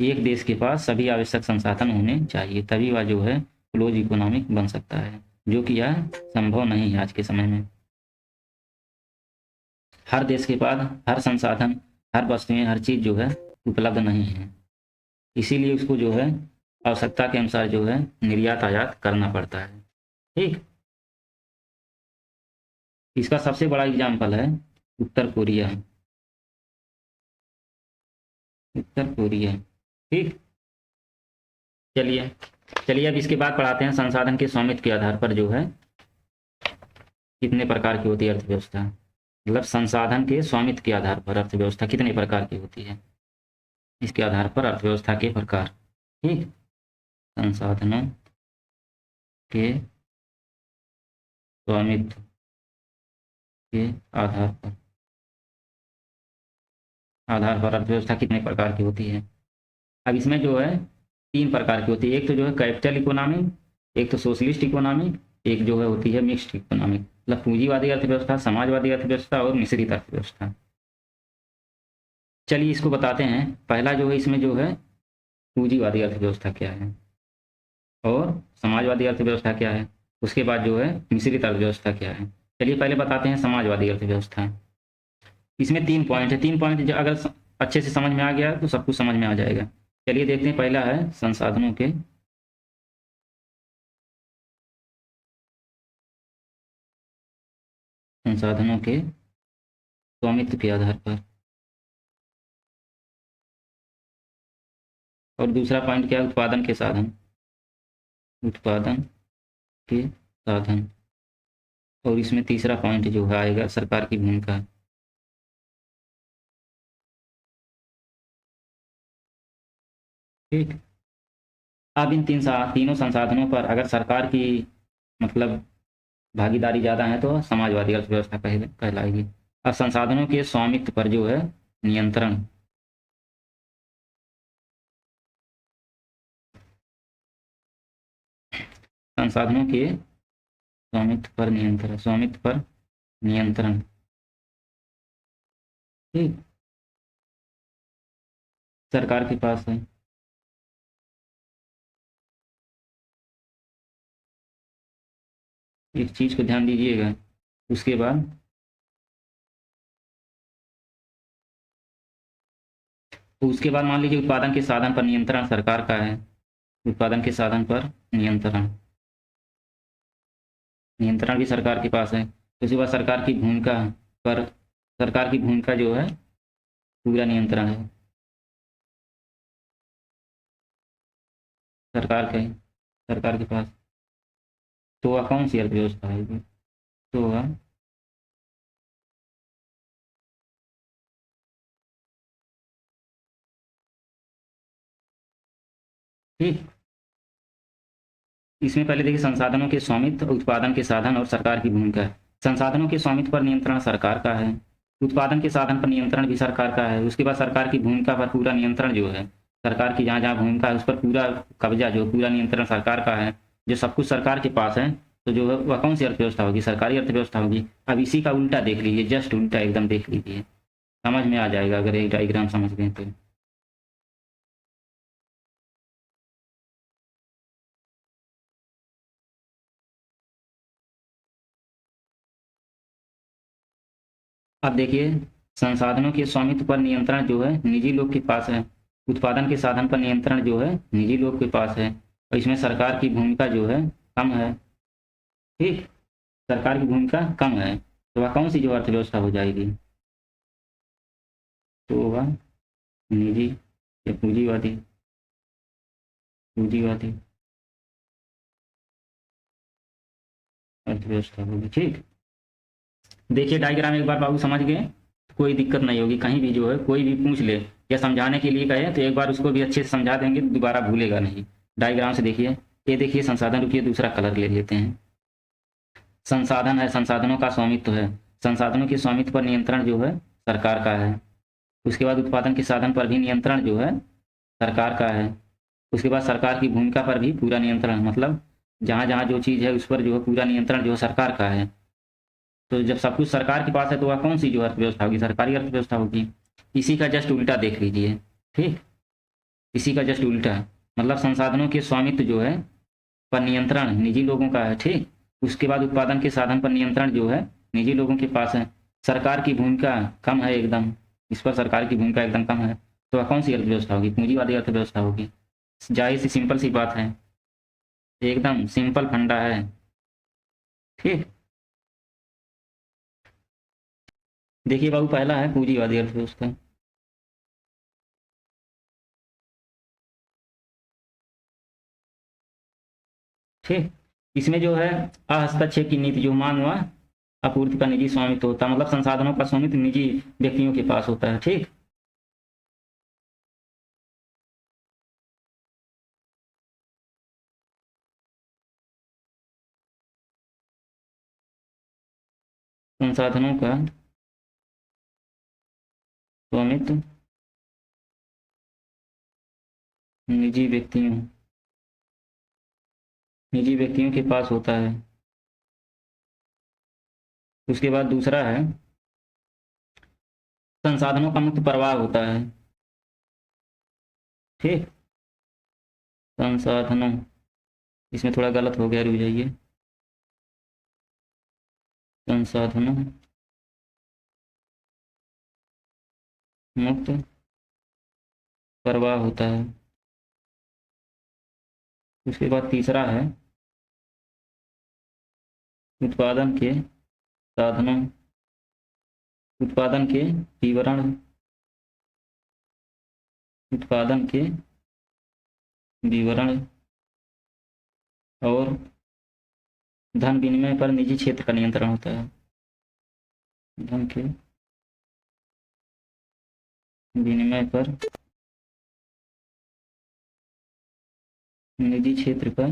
एक देश के पास सभी आवश्यक संसाधन होने चाहिए, तभी वह जो है क्लोज इकोनॉमिक बन सकता है, जो कि यह संभव नहीं है आज के समय में। हर देश के पास हर संसाधन, हर वस्तुएं, हर चीज जो है उपलब्ध नहीं है, इसीलिए उसको जो है आवश्यकता के अनुसार जो है निर्यात आयात करना पड़ता है, ठीक। इसका सबसे बड़ा एग्जाम्पल है उत्तर कोरिया, उत्तर कोरिया, ठीक। चलिए चलिए अब इसके बाद पढ़ाते हैं संसाधन के स्वामित्व के आधार पर जो है कितने प्रकार की होती है अर्थव्यवस्था, मतलब संसाधन के स्वामित्व के आधार पर अर्थव्यवस्था कितने प्रकार की होती है, इसके आधार पर अर्थव्यवस्था के प्रकार, ठीक। संसाधनों के स्वामित्व के आधार पर अर्थव्यवस्था कितने प्रकार की होती है। अब इसमें जो है तीन प्रकार की होती है, एक तो जो है कैपिटल इकोनॉमी, एक तो सोशलिस्ट इकोनॉमी, एक जो है होती है मिक्स्ड इकोनॉमी, मतलब पूंजीवादी अर्थव्यवस्था, समाजवादी अर्थव्यवस्था और मिश्रित अर्थव्यवस्था। चलिए इसको बताते हैं। पहला जो है इसमें जो है पूंजीवादी अर्थव्यवस्था क्या है और समाजवादी अर्थव्यवस्था क्या है, उसके बाद जो है मिश्रित अर्थव्यवस्था क्या है। चलिए पहले बताते हैं समाजवादी अर्थव्यवस्था। इसमें तीन पॉइंट है, तीन पॉइंट अगर अच्छे से समझ में आ गया तो सब कुछ समझ में आ जाएगा। चलिए देखते हैं, पहला है संसाधनों के स्वामित्व के आधार पर, और दूसरा पॉइंट क्या है, उत्पादन के साधन, उत्पादन के साधन, और इसमें तीसरा पॉइंट जो है आएगा सरकार की भूमिका, ठीक। अब इन तीनों संसाधनों पर अगर सरकार की मतलब भागीदारी ज़्यादा है तो समाजवादी अर्थव्यवस्था कहलाएगी। अब संसाधनों के स्वामित्व पर जो है नियंत्रण, संसाधनों के स्वामित्व पर नियंत्रण, ठीक, सरकार के पास है। एक चीज को ध्यान दीजिएगा, उसके बाद मान लीजिए उत्पादन के साधन पर नियंत्रण सरकार का है, उत्पादन के साधन पर नियंत्रण भी सरकार के पास है। तो उसके बाद सरकार की भूमिका जो है पूरा नियंत्रण है सरकार के पास। तो वह कौन सी अर्थव्यवस्था है ये? तो वह ठीक, इसमें पहले देखिए संसाधनों के स्वामित्व, उत्पादन के साधन और सरकार की भूमिका। संसाधनों के स्वामित्व पर नियंत्रण सरकार का है, उत्पादन के साधन पर नियंत्रण भी सरकार का है, उसके बाद सरकार की भूमिका पर पूरा नियंत्रण जो है सरकार की जहाँ जहाँ भूमिका है उस पर पूरा कब्जा, जो पूरा नियंत्रण सरकार का है, जो सब कुछ सरकार के पास है, तो जो है वह कौन सी अर्थव्यवस्था होगी? सरकारी अर्थव्यवस्था होगी। अब इसी का उल्टा देख लीजिए, जस्ट उल्टा एकदम देख लीजिए, समझ में आ जाएगा अगर एक डायग्राम समझ गए तो। अब देखिए, संसाधनों के स्वामित्व पर नियंत्रण जो है निजी लोग के पास है, उत्पादन के साधन पर नियंत्रण जो है निजी लोग के पास है, और इसमें सरकार की भूमिका जो है कम है। ठीक, सरकार की भूमिका कम है, तो वह कौन सी जो अर्थव्यवस्था हो जाएगी? तो वह निजी या पूंजीवादी, पूंजीवादी अर्थव्यवस्था होगी। ठीक, देखिए डायग्राम एक बार बाबू समझ गए, कोई दिक्कत नहीं होगी। कहीं भी जो है कोई भी पूछ ले या समझाने के लिए कहे तो एक बार उसको भी अच्छे से समझा देंगे, दोबारा भूलेगा नहीं। डायग्राम से देखिए, ये देखिए संसाधन, रुकिए दूसरा कलर ले लेते हैं। संसाधन है, संसाधनों का स्वामित्व है, संसाधनों के स्वामित्व पर नियंत्रण जो है सरकार का है। उसके बाद उत्पादन के साधन पर भी नियंत्रण जो है सरकार का है। उसके बाद सरकार की भूमिका पर भी पूरा नियंत्रण, मतलब जहाँ जहाँ जो चीज़ है उस पर जो है पूरा नियंत्रण जो है सरकार का है। तो जब सब कुछ सरकार के पास है तो वह कौन सी जो अर्थव्यवस्था होगी? सरकारी अर्थव्यवस्था होगी। इसी का जस्ट उल्टा देख लीजिए। ठीक, इसी का जस्ट उल्टा, मतलब संसाधनों के स्वामित्व जो है पर नियंत्रण निजी लोगों का है। ठीक, उसके बाद उत्पादन के साधन पर नियंत्रण जो है निजी लोगों के पास है। सरकार की भूमिका कम है एकदम, इस पर सरकार की भूमिका एकदम कम है, तो वह कौन सी अर्थव्यवस्था होगी? पूंजीवादी अर्थव्यवस्था होगी। जाहिर सी सिंपल सी बात है, एकदम सिंपल फंडा है। ठीक, देखिए बाबू, पहला है पूंजीवादी अर्थव्यवस्था। ठीक, इसमें जो है हस्तक्षेप की नीति, जो मांग व आपूर्ति का निजी स्वामित्व होता है, मतलब संसाधनों का स्वामित्व निजी व्यक्तियों के पास होता है। ठीक, संसाधनों का स्वामित्व निजी व्यक्तियों, निजी व्यक्तियों के पास होता है। उसके बाद दूसरा है संसाधनों का मुक्त प्रवाह होता है। ठीक, संसाधनों, इसमें थोड़ा गलत हो गया, रुक जाइए। संसाधनों मुक्त प्रवाह होता है। उसके बाद तीसरा है उत्पादन के साधनों, उत्पादन के विवरण, उत्पादन के विवरण और धन विनिमय पर निजी क्षेत्र का नियंत्रण होता है। धन के विनिमय पर निजी क्षेत्र का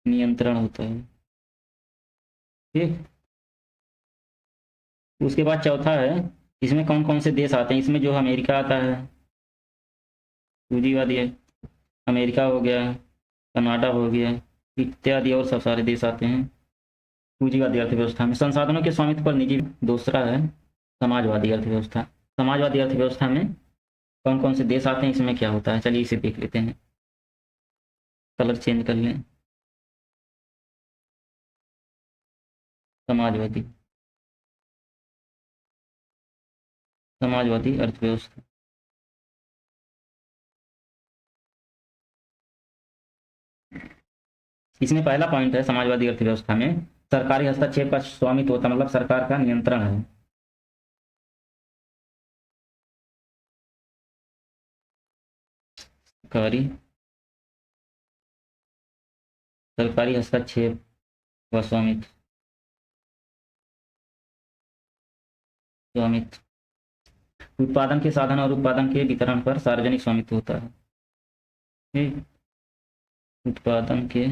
नियंत्रण होता है। ठीक, उसके बाद चौथा है, इसमें कौन कौन से देश आते हैं? इसमें जो अमेरिका आता है, पूंजीवादी है, अमेरिका हो गया, कनाडा हो गया, इत्यादि और सब सारे देश आते हैं पूंजीवादी अर्थव्यवस्था में। संसाधनों के स्वामित्व पर निजी, दूसरा है समाजवादी अर्थव्यवस्था। समाजवादी अर्थव्यवस्था में कौन कौन से देश आते हैं, इसमें क्या होता है, चलिए इसे देख लेते हैं। कलर चेंज कर लें। समाजवादी, समाजवादी अर्थव्यवस्था, इसमें पहला पॉइंट है समाजवादी अर्थव्यवस्था में सरकारी हस्तक्षेप का स्वामित्व होता, मतलब सरकार का नियंत्रण है। सरकारी, सरकारी हस्तक्षेप व स्वामित्व, स्वामित्व, उत्पादन के साधन और उत्पादन के वितरण पर सार्वजनिक स्वामित्व होता है। ठीक, उत्पादन के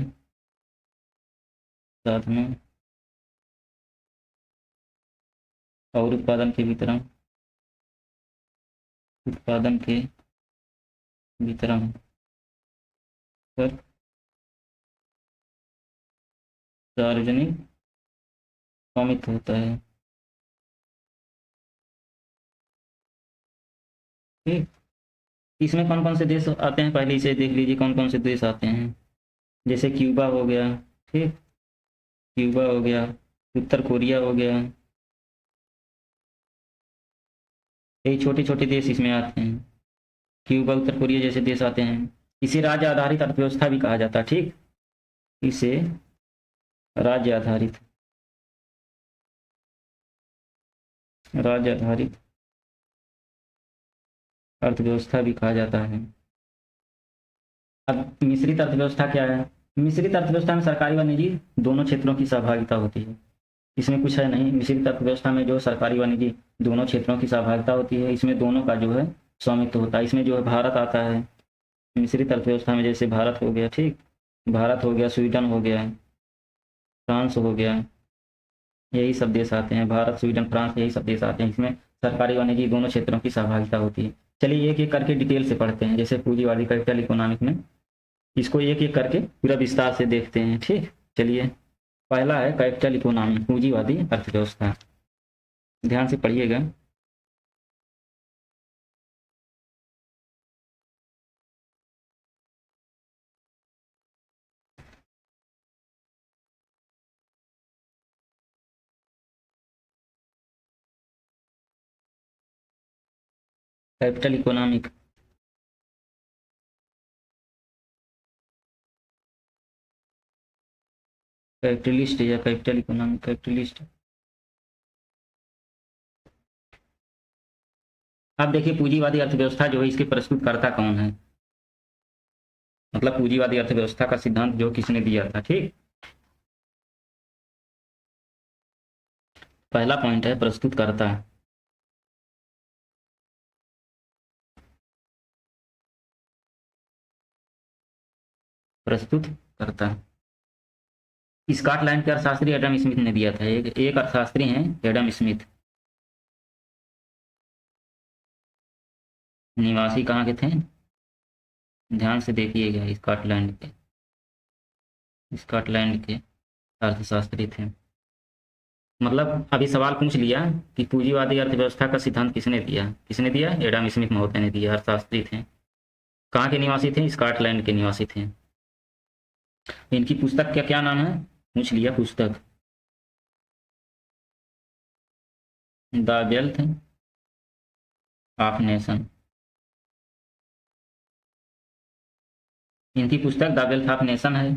साधनों और उत्पादन के वितरण, उत्पादन के वितरण कर सार्वजनिक स्वामित्व होता है। ठीक, इसमें कौन कौन से देश आते हैं, पहले इसे देख लीजिए कौन कौन से देश आते हैं। जैसे क्यूबा हो गया, ठीक, क्यूबा हो गया, उत्तर कोरिया हो गया, यही छोटे छोटे देश इसमें आते हैं। क्यूबा, उत्तर कोरिया जैसे देश आते हैं। इसे राज्य आधारित अर्थव्यवस्था भी कहा जाता है। ठीक, इसे राज्य आधारित, राज्य आधारित अर्थव्यवस्था भी कहा जाता है। अब मिश्रित अर्थव्यवस्था क्या है? मिश्रित अर्थव्यवस्था में सरकारी व निजी दोनों क्षेत्रों की सहभागिता होती है। इसमें कुछ है नहीं, मिश्रित अर्थव्यवस्था में जो सरकारी व निजी दोनों क्षेत्रों की सहभागिता होती है, इसमें दोनों का जो है स्वामित्व होता है। इसमें जो है भारत आता है मिश्रित अर्थव्यवस्था में, जैसे भारत हो गया, ठीक, भारत हो गया, स्वीडन हो गया, फ्रांस हो गया, यही सब देश आते हैं। भारत, स्वीडन, फ्रांस, यही सब देश आते हैं। इसमें सरकारी व निजी दोनों क्षेत्रों की सहभागिता होती है। चलिए एक एक करके डिटेल से पढ़ते हैं, जैसे पूंजीवादी कैपिटल इकोनॉमिक में इसको एक एक करके पूरा विस्तार से देखते हैं। ठीक, चलिए पहला है कैपिटल इकोनॉमी, पूंजीवादी अर्थव्यवस्था। ध्यान से पढ़िएगा। कैपिटल इकोनॉमिक, कैपिटलिस्ट या कैपिटल इकोनॉमिक, कैपिटलिस्ट। अब देखिए पूंजीवादी अर्थव्यवस्था जो है इसके प्रस्तुतकर्ता कौन है, मतलब पूंजीवादी अर्थव्यवस्था का सिद्धांत जो किसने दिया था। ठीक, पहला पॉइंट है प्रस्तुतकर्ता। प्रस्तुतकर्ता स्कॉटलैंड के अर्थशास्त्री एडम स्मिथ ने दिया था। एक अर्थशास्त्री हैं एडम स्मिथ। निवासी कहाँ के थे, ध्यान से देखिएगा, स्कॉटलैंड के, स्कॉटलैंड के अर्थशास्त्री थे। मतलब अभी सवाल पूछ लिया कि पूंजीवादी अर्थव्यवस्था का सिद्धांत किसने दिया, किसने दिया, एडम स्मिथ महोदय ने दिया, अर्थशास्त्री थे। कहाँ के निवासी थे, स्कॉटलैंड के निवासी थे। इनकी पुस्तक का क्या नाम है, पूछ लिया, पुस्तक द वेल्थ ऑफ नेशन। इनकी पुस्तक द वेल्थ ऑफ नेशन है।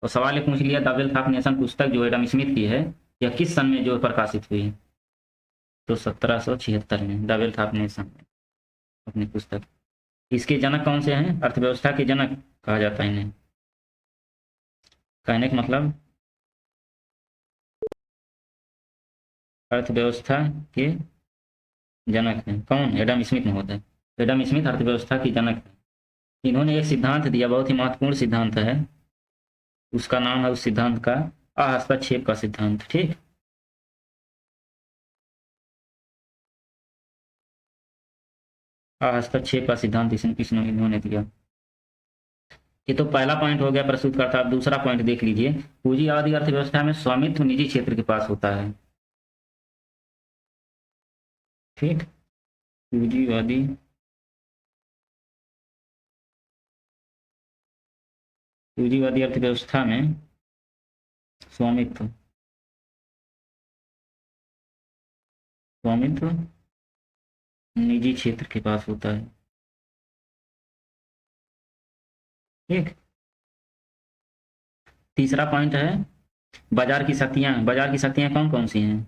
और सवाल ये पूछ लिया द वेल्थ ऑफ नेशन पुस्तक जो एडम स्मिथ की है यह किस सन में जो प्रकाशित हुई, तो 1776 में द वेल्थ ऑफ नेशन अपनी पुस्तक। इसके जनक कौन से हैं, अर्थव्यवस्था के जनक कहा जाता है इन्हें। कहने का मतलब अर्थव्यवस्था के जनक हैं कौन, एडम स्मिथ महोदय। एडम स्मिथ अर्थव्यवस्था की जनक है। इन्होंने एक सिद्धांत दिया, बहुत ही महत्वपूर्ण सिद्धांत है, उसका नाम है उस सिद्धांत का अहस्तक्षेप का सिद्धांत। ठीक, हस्तक्षेप का सिद्धांत इन्होंने दिया। ये तो पहला पॉइंट हो गया प्रस्तुतकर्ता। अब दूसरा पॉइंट देख लीजिए, पूंजीवादी अर्थव्यवस्था में स्वामित्व निजी क्षेत्र के पास होता है। ठीक, पूंजीवादी पूंजीवादी अर्थव्यवस्था में स्वामित्व स्वामित्व निजी क्षेत्र के पास होता है। ठीक, तीसरा पॉइंट है बाजार की शक्तियां। बाजार की शक्तियां कौन कौन सी हैं,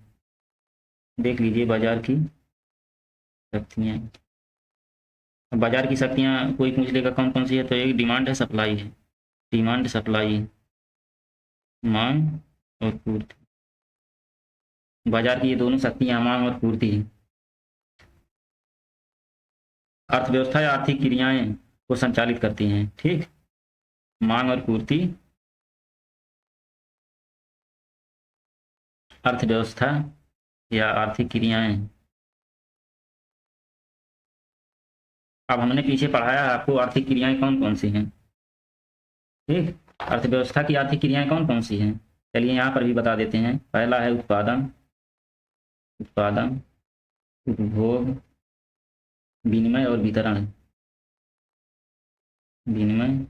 देख लीजिए बाजार की शक्तियां। बाजार की शक्तियां कोई पूछ लेगा कौन कौन सी है, तो एक डिमांड है, सप्लाई है। डिमांड, सप्लाई, मांग और पूर्ति। बाजार की ये दोनों शक्तियां मांग और पूर्ति अर्थव्यवस्था या आर्थिक क्रियाएं को संचालित करती हैं। ठीक, मांग और पूर्ति अर्थव्यवस्था या आर्थिक क्रियाएं अब हमने पीछे पढ़ाया है आपको आर्थिक क्रियाएं कौन कौन सी हैं। ठीक, अर्थव्यवस्था की आर्थिक क्रियाएं कौन कौन सी हैं, चलिए यहाँ पर भी बता देते हैं। पहला है उत्पादन, उत्पादन, उपभोग, विनिमय और वितरण। विनिमय।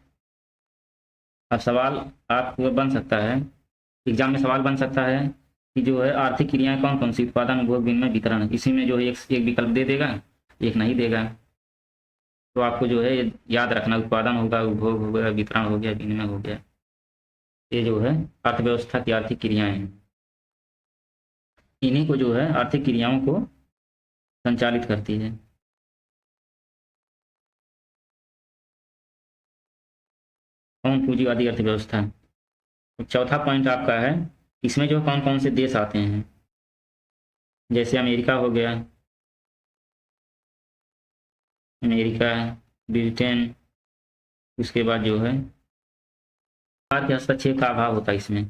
अब सवाल आपको बन सकता है, एग्जाम में सवाल बन सकता है कि जो है आर्थिक क्रियाएं कौन कौन सी, उत्पादन, उपभोग, विनिमय, वितरण, इसी में जो है एक विकल्प दे देगा, एक नहीं देगा। तो आपको जो है याद रखना, उत्पादन होगा, उपभोग हो गया, वितरण हो गया, विनिमय हो गया, ये जो है अर्थव्यवस्था की आर्थिक क्रियाएं हैं। इन्हीं को जो है आर्थिक क्रियाओं को संचालित करती है। कौन पूंजीवादी अर्थव्यवस्था। तो चौथा पॉइंट आपका है, इसमें जो कौन कौन से देश आते हैं, जैसे अमेरिका हो गया, अमेरिका, ब्रिटेन, उसके बाद जो है सरकार के हस्तक्षेप का अभाव होता है इसमें।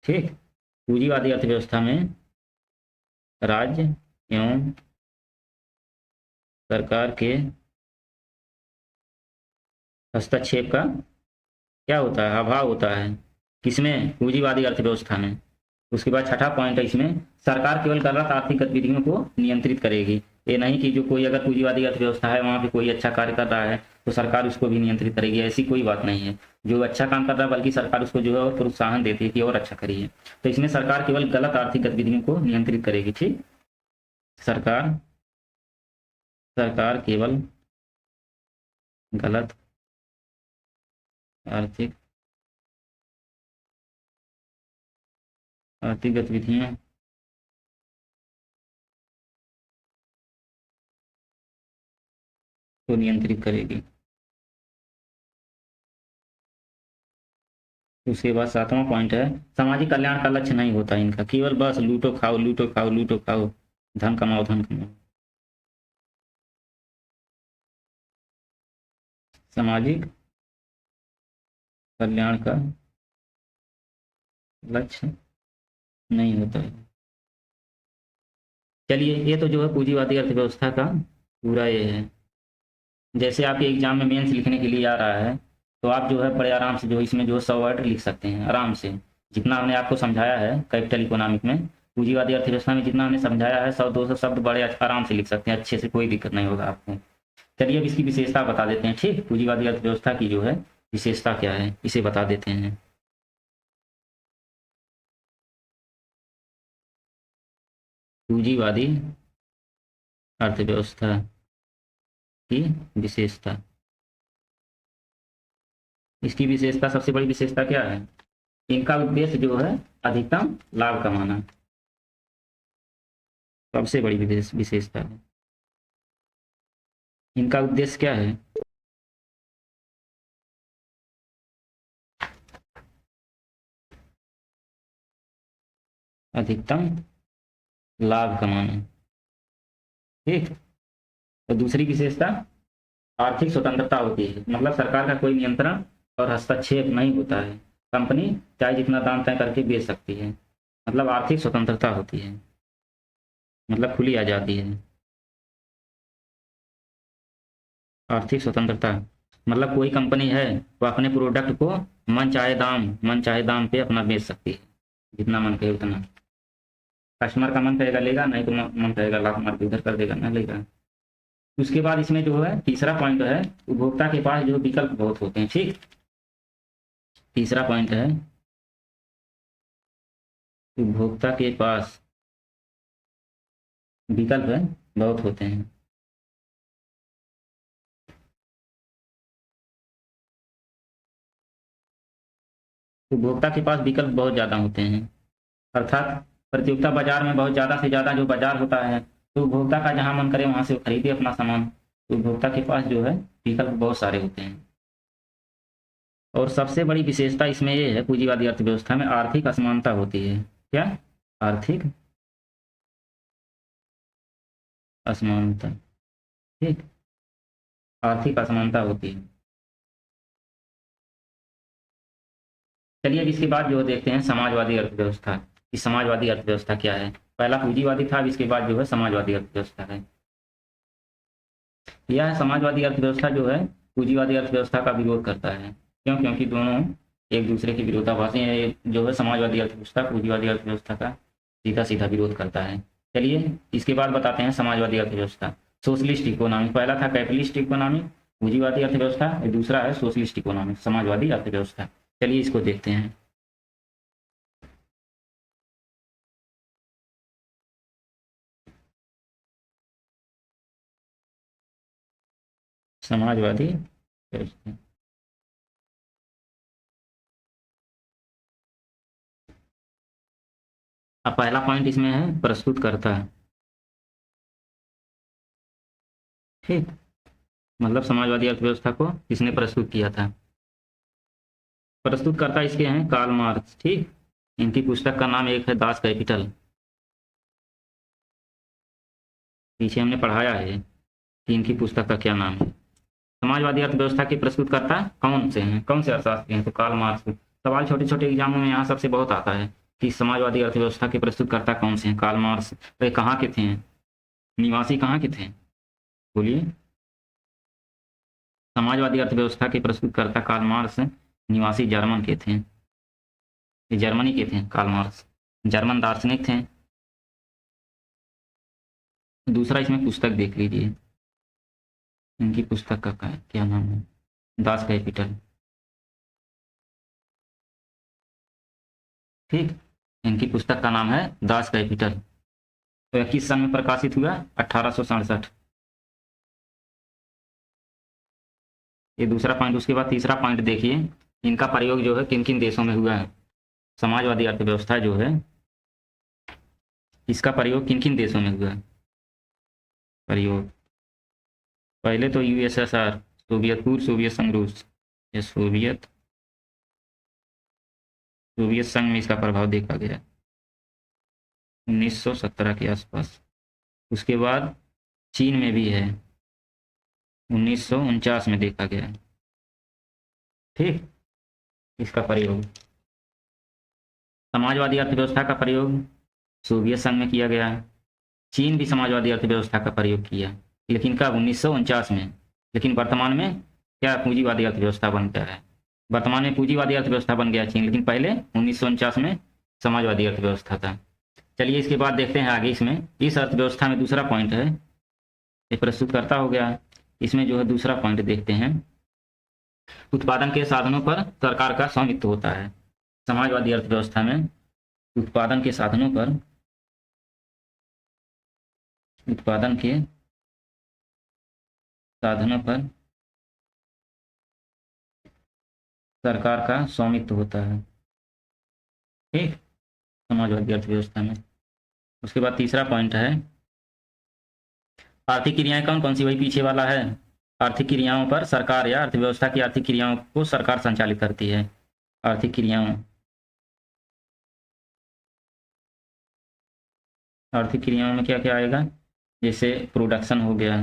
ठीक, पूंजीवादी अर्थव्यवस्था में राज्य एवं सरकार के हस्तक्षेप का क्या होता है, अभाव होता है, किसमें, पूंजीवादी अर्थव्यवस्था में। उसके बाद छठा पॉइंट है इसमें, सरकार केवल गलत आर्थिक गतिविधियों को नियंत्रित करेगी। ये नहीं कि जो कोई अगर पूंजीवादी अर्थव्यवस्था है वहाँ पे कोई अच्छा कार्य कर रहा है तो सरकार उसको भी नियंत्रित करेगी, ऐसी कोई बात नहीं है। जो अच्छा काम कर रहा है बल्कि सरकार उसको जो है और प्रोत्साहन देती है कि और अच्छा करिए। तो इसमें सरकार केवल गलत आर्थिक गतिविधियों को नियंत्रित करेगी। ठीक, सरकार सरकार केवल गलत आर्थिक आर्थिक गतिविधियों को नियंत्रित करेगी। उसके बाद सातवां पॉइंट है, सामाजिक कल्याण का लक्ष्य नहीं होता इनका, केवल बस लूटो खाओ, लूटो खाओ, लूटो खाओ, धन कमाओ, धन कमाओ। सामाजिक कल्याण का लक्ष्य नहीं होता है। चलिए, ये तो जो है पूंजीवादी अर्थव्यवस्था का पूरा ये है। जैसे आपके एग्जाम में मेंस लिखने के लिए आ रहा है तो आप जो है बड़े आराम से जो इसमें जो 100 वर्ड लिख सकते हैं आराम से। जितना हमने आपको समझाया है कैपिटल इकोनॉमिक में, पूंजीवादी अर्थव्यवस्था में जितना हमने समझाया है 100-200 शब्द बड़े आराम से लिख सकते हैं, अच्छे से, कोई दिक्कत नहीं होगा आपको। चलिए अब इसकी विशेषता बता देते हैं। ठीक, पूंजीवादी अर्थव्यवस्था की जो है विशेषता क्या है इसे बता देते हैं। पूंजीवादी अर्थव्यवस्था की विशेषता, इसकी विशेषता, सबसे बड़ी विशेषता क्या है, इनका उद्देश्य जो है अधिकतम लाभ कमाना, सबसे बड़ी विशेषता है। इनका उद्देश्य क्या है, अधिकतम लाभ कमाना। ठीक, तो दूसरी विशेषता आर्थिक स्वतंत्रता होती है, मतलब सरकार का कोई नियंत्रण और हस्तक्षेप नहीं होता है, कंपनी चाहे जितना दाम तय करके बेच सकती है, मतलब आर्थिक स्वतंत्रता होती है, मतलब खुली आजादी है। आर्थिक स्वतंत्रता मतलब कोई कंपनी है वो अपने प्रोडक्ट को मन चाहे दाम पे अपना बेच सकती है, जितना मन कहे उतना। कस्टमर का मन कहेगा लेगा, नहीं तो मन कहेगा लाभ मार के उधर कर देगा, ना लेगा। उसके बाद इसमें जो है तीसरा पॉइंट है, उपभोक्ता के पास जो विकल्प बहुत होते हैं। ठीक, तीसरा पॉइंट है, उपभोक्ता के पास विकल्प है बहुत होते हैं। उपभोक्ता के पास विकल्प बहुत ज़्यादा होते हैं, अर्थात प्रतियोगिता बाजार में बहुत ज़्यादा से ज़्यादा जो बाजार होता है तो उपभोक्ता का जहाँ मन करे वहाँ से खरीदे अपना सामान। तो उपभोक्ता के पास जो है विकल्प बहुत सारे होते हैं। और सबसे बड़ी विशेषता इसमें ये है, पूंजीवादी अर्थव्यवस्था में आर्थिक असमानता होती है। क्या, आर्थिक असमानता। ठीक, आर्थिक असमानता होती है। चलिए अब इसके बाद जो देखते हैं समाजवादी अर्थव्यवस्था, कि समाजवादी अर्थव्यवस्था क्या है। पहला पूंजीवादी था, अब इसके बाद जो है समाजवादी अर्थव्यवस्था है। यह समाजवादी अर्थव्यवस्था जो है पूंजीवादी अर्थव्यवस्था का विरोध करता है। क्यों? क्योंकि दोनों एक दूसरे के विरोधाभासी हैं। ये जो है समाजवादी अर्थव्यवस्था पूंजीवादी अर्थव्यवस्था का सीधा सीधा विरोध करता है। चलिए इसके बाद बताते हैं समाजवादी अर्थव्यवस्था। सोशलिस्ट इकोनॉमी, पहला था कैपिटलिस्ट इकोनॉमी पूंजीवादी अर्थव्यवस्था, दूसरा है सोशलिस्ट इकोनॉमी समाजवादी अर्थव्यवस्था। चलिए इसको देखते हैं। समाजवादी व्यवस्था। अब पहला पॉइंट इसमें है प्रस्तुत करता है। ठीक, मतलब समाजवादी अर्थव्यवस्था को किसने प्रस्तुत किया था? प्रस्तुतकर्ता इसके हैं कार्ल मार्क्स। ठीक, इनकी पुस्तक का नाम एक है दास कैपिटल। पीछे हमने पढ़ाया है कि इनकी पुस्तक का क्या नाम है। समाजवादी अर्थव्यवस्था के प्रस्तुतकर्ता कौन से हैं, कौन से अर्थशास्त्री हैं? तो कार्ल मार्क्स। सवाल छोटे छोटे एग्जामों में यहाँ सबसे बहुत आता है कि समाजवादी अर्थव्यवस्था के प्रस्तुतकर्ता कौन से हैं? Karl Marx. वे कहाँ के थे, निवासी कहाँ के थे? बोलिए। समाजवादी अर्थव्यवस्था के प्रस्तुतकर्ता कार्ल मार्क्स निवासी जर्मन के थे, ये जर्मनी के थे। कार्ल मार्क्स जर्मन दार्शनिक थे। दूसरा इसमें पुस्तक देख लीजिए, इनकी पुस्तक का क्या नाम है? Das Kapital. ठीक, इनकी पुस्तक का नाम है दास कैपिटल। तो यह किस सन में प्रकाशित हुआ? 1867। ये दूसरा पॉइंट। उसके बाद तीसरा पॉइंट देखिए, इनका प्रयोग जो है किन किन देशों में हुआ है। समाजवादी अर्थव्यवस्था जो है इसका प्रयोग किन किन देशों में हुआ है? प्रयोग पहले तो यूएसएसआर, सोवियत पूर्व सोवियत संघ रूस, या सोवियत सोवियत संघ में इसका प्रभाव देखा गया 1917 के आसपास। उसके बाद चीन में भी है, 1949 में देखा गया। ठीक, इसका प्रयोग समाजवादी अर्थव्यवस्था का प्रयोग सोवियत संघ में किया गया। चीन भी समाजवादी अर्थव्यवस्था का प्रयोग किया, लेकिन कब? 1949 में। लेकिन वर्तमान में क्या पूंजीवादी अर्थव्यवस्था बन गया है? वर्तमान में पूंजीवादी अर्थव्यवस्था बन गया चीन, लेकिन पहले 1949 में समाजवादी अर्थव्यवस्था था। चलिए इसके बाद देखते हैं आगे। इसमें इस अर्थव्यवस्था में दूसरा पॉइंट है, ये प्रस्तुतकर्ता हो गया। इसमें जो है दूसरा पॉइंट देखते हैं, उत्पादन के साधनों पर सरकार का स्वामित्व होता है। समाजवादी अर्थव्यवस्था में उत्पादन के साधनों पर सरकार का स्वामित्व होता है। ठीक, समाजवादी अर्थव्यवस्था में। उसके बाद तीसरा पॉइंट है आर्थिक क्रियाएं कौन कौन सी? वही पीछे वाला है। आर्थिक क्रियाओं पर सरकार या अर्थव्यवस्था की आर्थिक क्रियाओं को सरकार संचालित करती है। आर्थिक क्रियाओं में क्या क्या आएगा? जैसे प्रोडक्शन हो गया,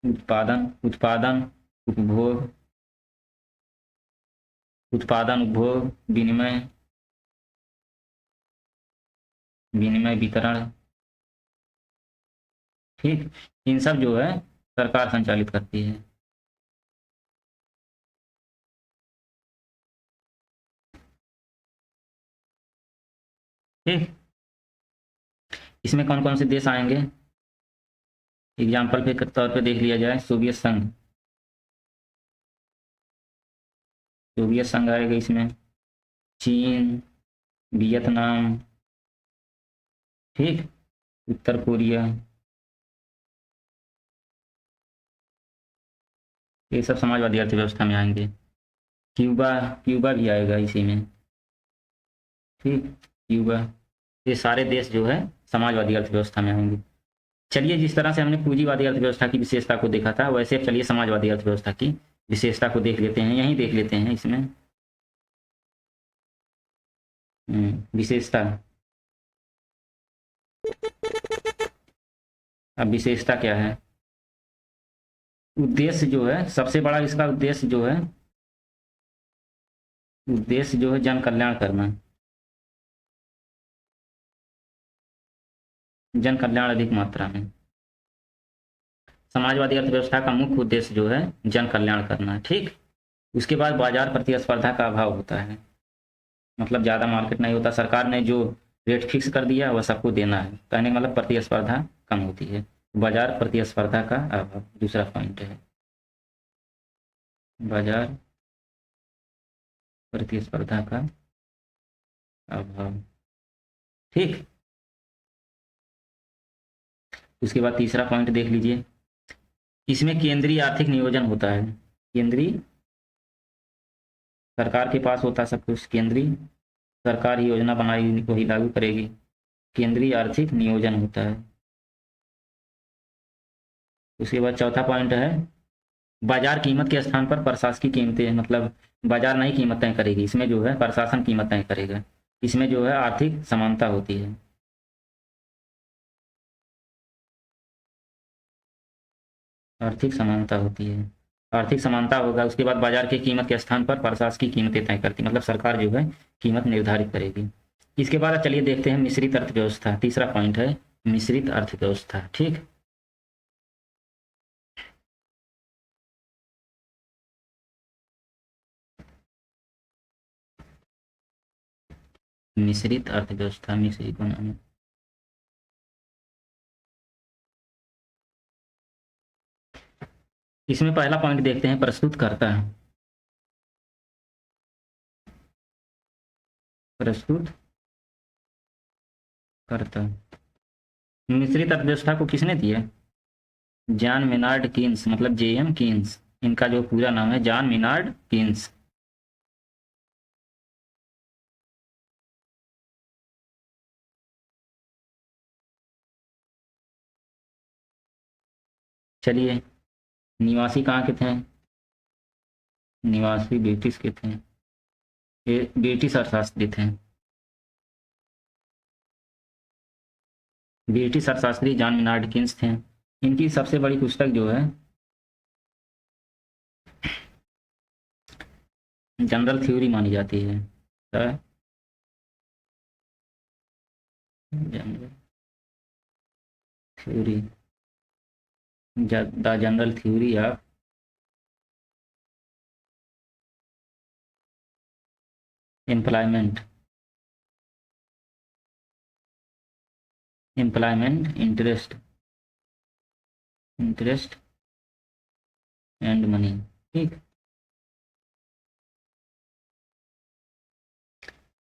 उत्पादन उपभोग, विनिमय वितरण। ठीक, इन सब जो है सरकार संचालित करती है। ठीक, इसमें कौन कौन से देश आएंगे? एग्जाम्पल के तौर पे देख लिया जाए, सोवियत संघ आएगा इसमें, चीन, वियतनाम, ठीक, उत्तर कोरिया, ये सब समाजवादी अर्थव्यवस्था में आएंगे। क्यूबा क्यूबा भी आएगा इसी में। ठीक, क्यूबा, ये सारे देश जो है समाजवादी अर्थव्यवस्था में आएंगे। चलिए जिस तरह से हमने पूंजीवादी अर्थव्यवस्था की विशेषता को देखा था, वैसे चलिए समाजवादी अर्थव्यवस्था की विशेषता को देख लेते हैं। यहीं देख लेते हैं इसमें विशेषता। अब विशेषता क्या है? उद्देश्य जो है, सबसे बड़ा इसका उद्देश्य जो है जन कल्याण करना। जन कल्याण अधिक मात्रा में। समाजवादी अर्थव्यवस्था का मुख्य उद्देश्य जो है जन कल्याण करना है, ठीक। उसके बाद बाजार प्रतिस्पर्धा का अभाव होता है, मतलब ज़्यादा मार्केट नहीं होता, सरकार ने जो रेट फिक्स कर दिया वह सबको देना है, कहने का मतलब प्रतिस्पर्धा कम होती है। बाजार प्रतिस्पर्धा का अभाव दूसरा पॉइंट है, बाजार प्रतिस्पर्धा का अभाव, ठीक। उसके बाद तीसरा पॉइंट देख लीजिए, इसमें केंद्रीय आर्थिक नियोजन होता है। केंद्रीय सरकार के पास होता है सब कुछ, केंद्रीय सरकार ही योजना बनाएगी वही लागू करेगी, केंद्रीय आर्थिक नियोजन होता है। उसके बाद चौथा पॉइंट है बाजार कीमत के स्थान पर प्रशासकीय कीमतें, मतलब बाजार नहीं कीमत तय करेगी, इसमें जो है प्रशासन कीमत तय करेगा। इसमें जो है आर्थिक समानता होती है, आर्थिक समानता होती है, आर्थिक समानता होगा। उसके बाद बाजार की कीमत के स्थान पर प्रशासकीय कीमतें तय करती, मतलब सरकार जो है कीमत निर्धारित करेगी। इसके बाद चलिए देखते हैं मिश्रित अर्थव्यवस्था, तीसरा पॉइंट है मिश्रित अर्थव्यवस्था, ठीक। मिश्रित अर्थव्यवस्था, मिश्रित बनाना, इसमें पहला पॉइंट देखते हैं प्रस्तुत करता है, प्रस्तुत करता। मिश्रित अर्थव्यवस्था को किसने दिया? जॉन मेनार्ड कीन्स, मतलब जेएम कीन्स, इनका जो पूरा नाम है जॉन मेनार्ड कीन्स। चलिए, निवासी कहाँ के थे? निवासी ब्रिटिश के थे, ये ब्रिटिश अर्थशास्त्री थे, ब्रिटिश अर्थशास्त्री जॉन मेनार्ड कीन्स थे। इनकी सबसे बड़ी पुस्तक जो है जनरल थ्योरी मानी जाती है, general theory, the general theory of employment, employment interest, interest and money, ठीक।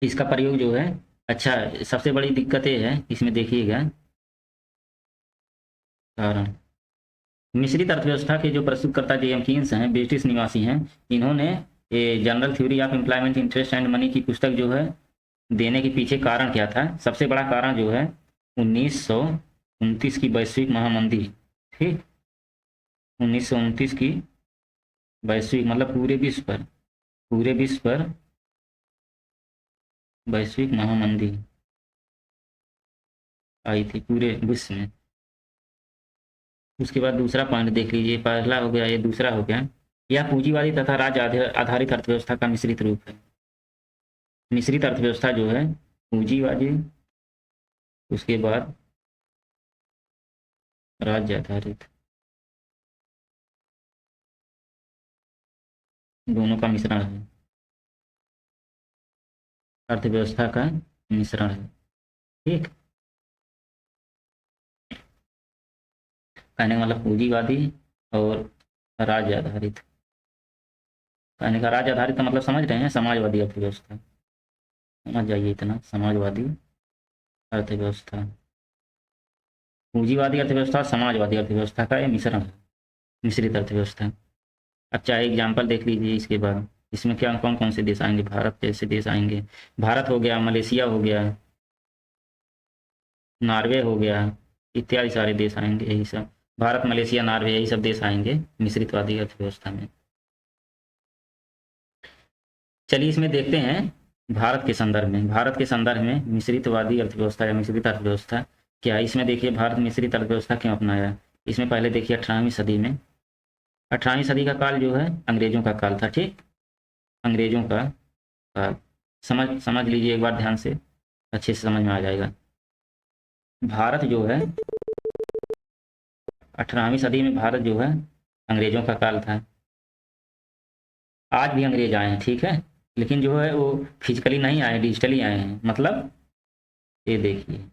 इसका प्रयोग जो है, अच्छा सबसे बड़ी दिक्कत ये है इसमें देखिएगा, कारण मिश्रित अर्थव्यवस्था के जो प्रस्तुतकर्ता जेएम कीन्स हैं, ब्रिटिश निवासी हैं, इन्होंने ये general theory of employment interest and money की पुस्तक जो है देने के पीछे कारण क्या था? सबसे बड़ा कारण जो है 1929 की वैश्विक महामंदी, ठीक। 1929 की वैश्विक, मतलब पूरे विश्व पर, पूरे विश्व पर वैश्विक महामंदी आई थी पूरे विश्व में। उसके बाद दूसरा पॉइंट देख लीजिए, पहला हो गया, ये दूसरा हो गया, यह पूंजीवादी तथा राज्य आधारित अर्थव्यवस्था का मिश्रित रूप है। मिश्रित अर्थव्यवस्था जो है पूंजीवादी, उसके बाद राज्य आधारित, दोनों का मिश्रण है, अर्थव्यवस्था का मिश्रण है, ठीक। कहने का मतलब पूंजीवादी और राज्य आधारित, कहने का राज्य आधारित का मतलब समझ रहे हैं, समाजवादी अर्थव्यवस्था, समझ जाइए इतना, समाजवादी अर्थव्यवस्था, पूंजीवादी अर्थव्यवस्था, समाजवादी अर्थव्यवस्था का ये मिश्रण है, मिश्रित अर्थव्यवस्था। अच्छा एग्जाम्पल देख लीजिए इसके बाद, इसमें क्या कौन कौन से देश आएंगे? भारत जैसे देश आएंगे, भारत हो गया, मलेशिया हो गया, नॉर्वे हो गया, इत्यादि सारे देश आएंगे, यही सब, भारत, मलेशिया, नॉर्वे, यही सब देश आएंगे मिश्रितवादी अर्थव्यवस्था में। चलिए इसमें देखते हैं भारत के संदर्भ में, भारत के संदर्भ में मिश्रितवादी अर्थव्यवस्था या मिश्रित अर्थव्यवस्था क्या है। इसमें देखिए भारत मिश्रित अर्थव्यवस्था क्यों अपनाया। इसमें पहले देखिए 18वीं सदी में, 18वीं सदी का काल जो है अंग्रेजों का काल था, ठीक, अंग्रेजों का काल। समझ समझ लीजिए एक बार ध्यान से, अच्छे से समझ में आ जाएगा। भारत जो है 18वीं सदी में भारत जो है अंग्रेजों का काल था। आज भी अंग्रेज आए हैं, ठीक है, लेकिन जो है वो फिजिकली नहीं आए, डिजिटली आए हैं। मतलब ये देखिए,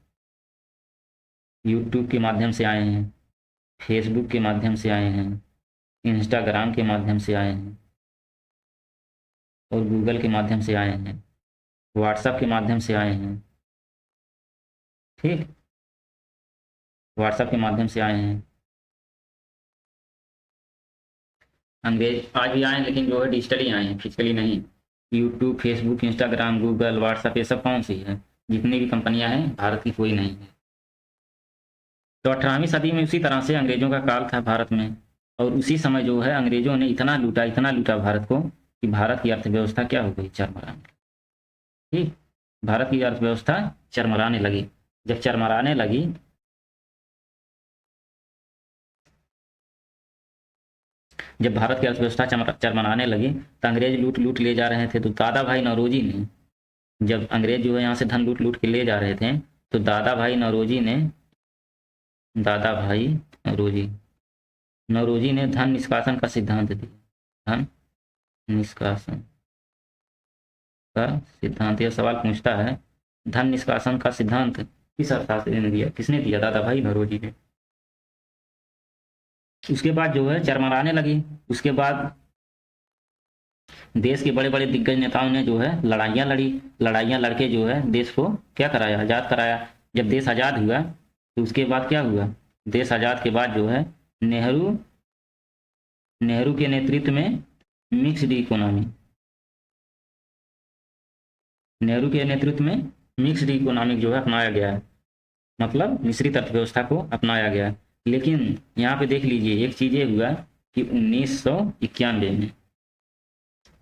यूट्यूब के माध्यम से आए हैं, फेसबुक के माध्यम से आए हैं, इंस्टाग्राम के माध्यम से आए हैं, और गूगल के माध्यम से आए हैं, व्हाट्सएप के माध्यम से आए हैं, ठीक, व्हाट्सएप के माध्यम से आए हैं। अंग्रेज आज भी आए हैं, लेकिन जो है डिजिटली आए हैं, फिजिकली नहीं। YouTube, Facebook, Instagram, Google, WhatsApp, ये सब कौन सी है? जितनी भी कंपनियां हैं, भारत की कोई नहीं है। तो 18वीं सदी में उसी तरह से अंग्रेजों का काल था भारत में, और उसी समय जो है अंग्रेजों ने इतना लूटा भारत को कि भारत की अर्थव्यवस्था क्या हो गई, चरमराने। ठीक, भारत की अर्थव्यवस्था चरमराने लगी। जब चरमराने लगी, जब भारत की अर्थव्यवस्था चरमराने लगी, तो अंग्रेज लूट लूट ले जा रहे थे। तो दादा भाई नौरोजी ने, जब अंग्रेज जो है यहाँ से धन लूट लूट के ले जा रहे थे, तो दादा भाई नौरोजी नौरोजी ने धन निष्कासन का सिद्धांत दिया। धन निष्कासन का सिद्धांत, यह सवाल पूछता है, धन निष्कासन का सिद्धांत किस अर्थशास्त्री ने दिया? किसने दिया? दादा भाई नौरोजी ने। उसके बाद जो है चरमराने लगी। उसके बाद देश के बड़े बड़े दिग्गज नेताओं ने जो है लड़ाइयाँ लड़ी। लड़ाइयाँ लड़के जो है देश को क्या कराया? आज़ाद कराया। जब देश आज़ाद हुआ, तो उसके बाद क्या हुआ? देश आज़ाद के बाद जो है नेहरू नेहरू के नेतृत्व में मिक्स्ड इकोनॉमी, नेहरू के नेतृत्व में मिक्स्ड इकोनॉमिक जो है अपनाया गया है। मतलब मिश्रित अर्थव्यवस्था को अपनाया गया। लेकिन यहाँ पे देख लीजिए, एक चीज़ ये हुआ कि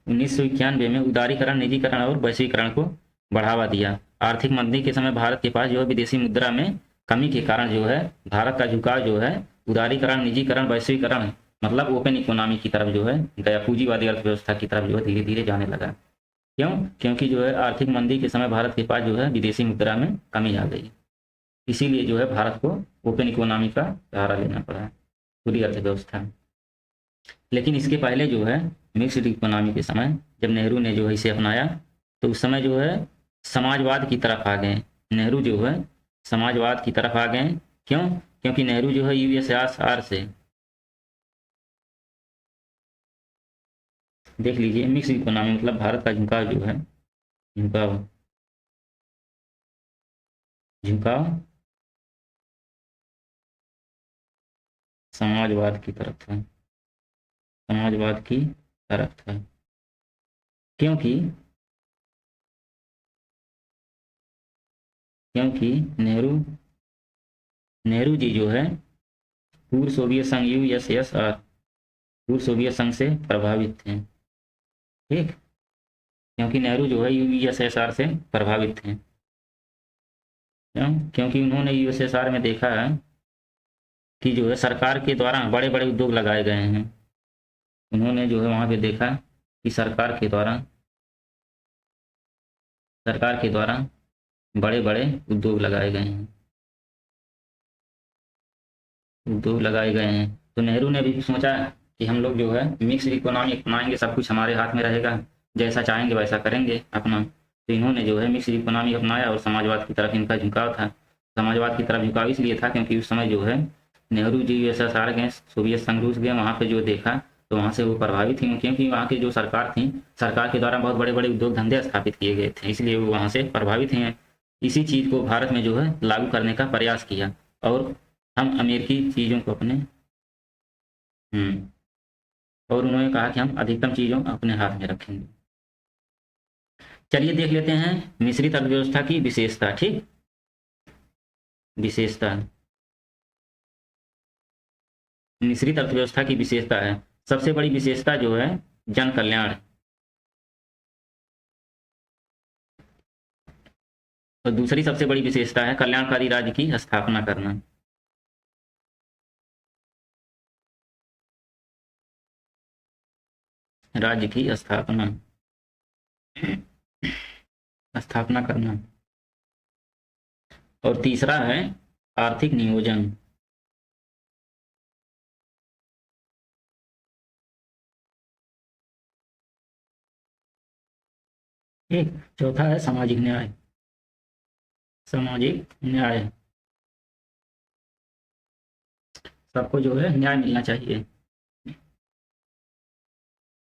1991 में उदारीकरण, निजीकरण और वैश्वीकरण को बढ़ावा दिया। आर्थिक मंदी के समय भारत के पास जो है विदेशी मुद्रा में कमी के कारण जो है भारत का झुकाव जो है उदारीकरण, निजीकरण, वैश्वीकरण, मतलब ओपन इकोनॉमी की तरफ जो है गया, पूंजीवादी अर्थव्यवस्था की तरफ जो है धीरे धीरे जाने लगा। क्यों? क्योंकि जो है आर्थिक मंदी के समय भारत के पास जो है विदेशी मुद्रा में कमी आ गई। इसीलिए जो है भारत को ओपन इकोनॉमी का सहारा लेना पड़ा, पूरी अर्थव्यवस्था। लेकिन इसके पहले जो है मिक्स्ड इकोनॉमी के समय जब नेहरू ने जो है इसे अपनाया, तो उस समय जो है समाजवाद की तरफ आ गए। नेहरू जो है समाजवाद की तरफ आ गए। क्यों? क्योंकि नेहरू जो है यूएसएसआर से, देख लीजिए, मिक्स इकोनॉमी मतलब भारत का झुकाव जो है, झुकाव झुकाव समाजवाद की तरफ था, समाजवाद की तरफ था। क्योंकि क्योंकि नेहरू नेहरू जी जो है पूर्व सोवियत संघ यूएसएसआर, पूर्व सोवियत संघ से प्रभावित थे। ठीक, क्योंकि नेहरू जो है यूएसएसआर से प्रभावित थे। क्यों? क्योंकि उन्होंने यूएसएसआर में देखा है कि जो है सरकार के द्वारा बड़े बड़े उद्योग लगाए गए हैं। उन्होंने जो है वहाँ पे देखा कि सरकार के द्वारा बड़े बड़े उद्योग लगाए गए हैं, उद्योग लगाए गए हैं। तो नेहरू ने भी सोचा कि हम लोग जो है मिक्स इकोनॉमी अपनाएंगे, सब कुछ हमारे हाथ में रहेगा, जैसा चाहेंगे वैसा करेंगे अपना। तो इन्होंने जो है मिक्स इकोनॉमी अपनाया और समाजवाद की तरफ इनका झुकाव था। समाजवाद की तरफ झुकाव इसलिए था क्योंकि उस समय जो है नेहरू जी यूएसएसआर गए, सोवियत संघ रूस गए, वहाँ पे जो देखा तो वहाँ से वो प्रभावित हुई, क्योंकि वहाँ की जो सरकार थी, सरकार के द्वारा बहुत बड़े बड़े उद्योग धंधे स्थापित किए गए थे, इसलिए वो वहाँ से प्रभावित हैं। इसी चीज़ को भारत में जो है लागू करने का प्रयास किया, और हम अमेरिकी चीज़ों को अपने और उन्होंने कहा कि हम अधिकतम चीज़ों अपने हाथ में रखेंगे। चलिए देख लेते हैं मिश्रित अर्थव्यवस्था की विशेषता। ठीक, विशेषता, मिश्रित अर्थव्यवस्था की विशेषता है, सबसे बड़ी विशेषता जो है जन कल्याण, और दूसरी सबसे बड़ी विशेषता है कल्याणकारी राज्य की स्थापना करना। राज्य की स्थापना स्थापना करना। और तीसरा है आर्थिक नियोजन। ठीक। चौथा है सामाजिक न्याय। सामाजिक न्याय, सबको जो है न्याय मिलना चाहिए।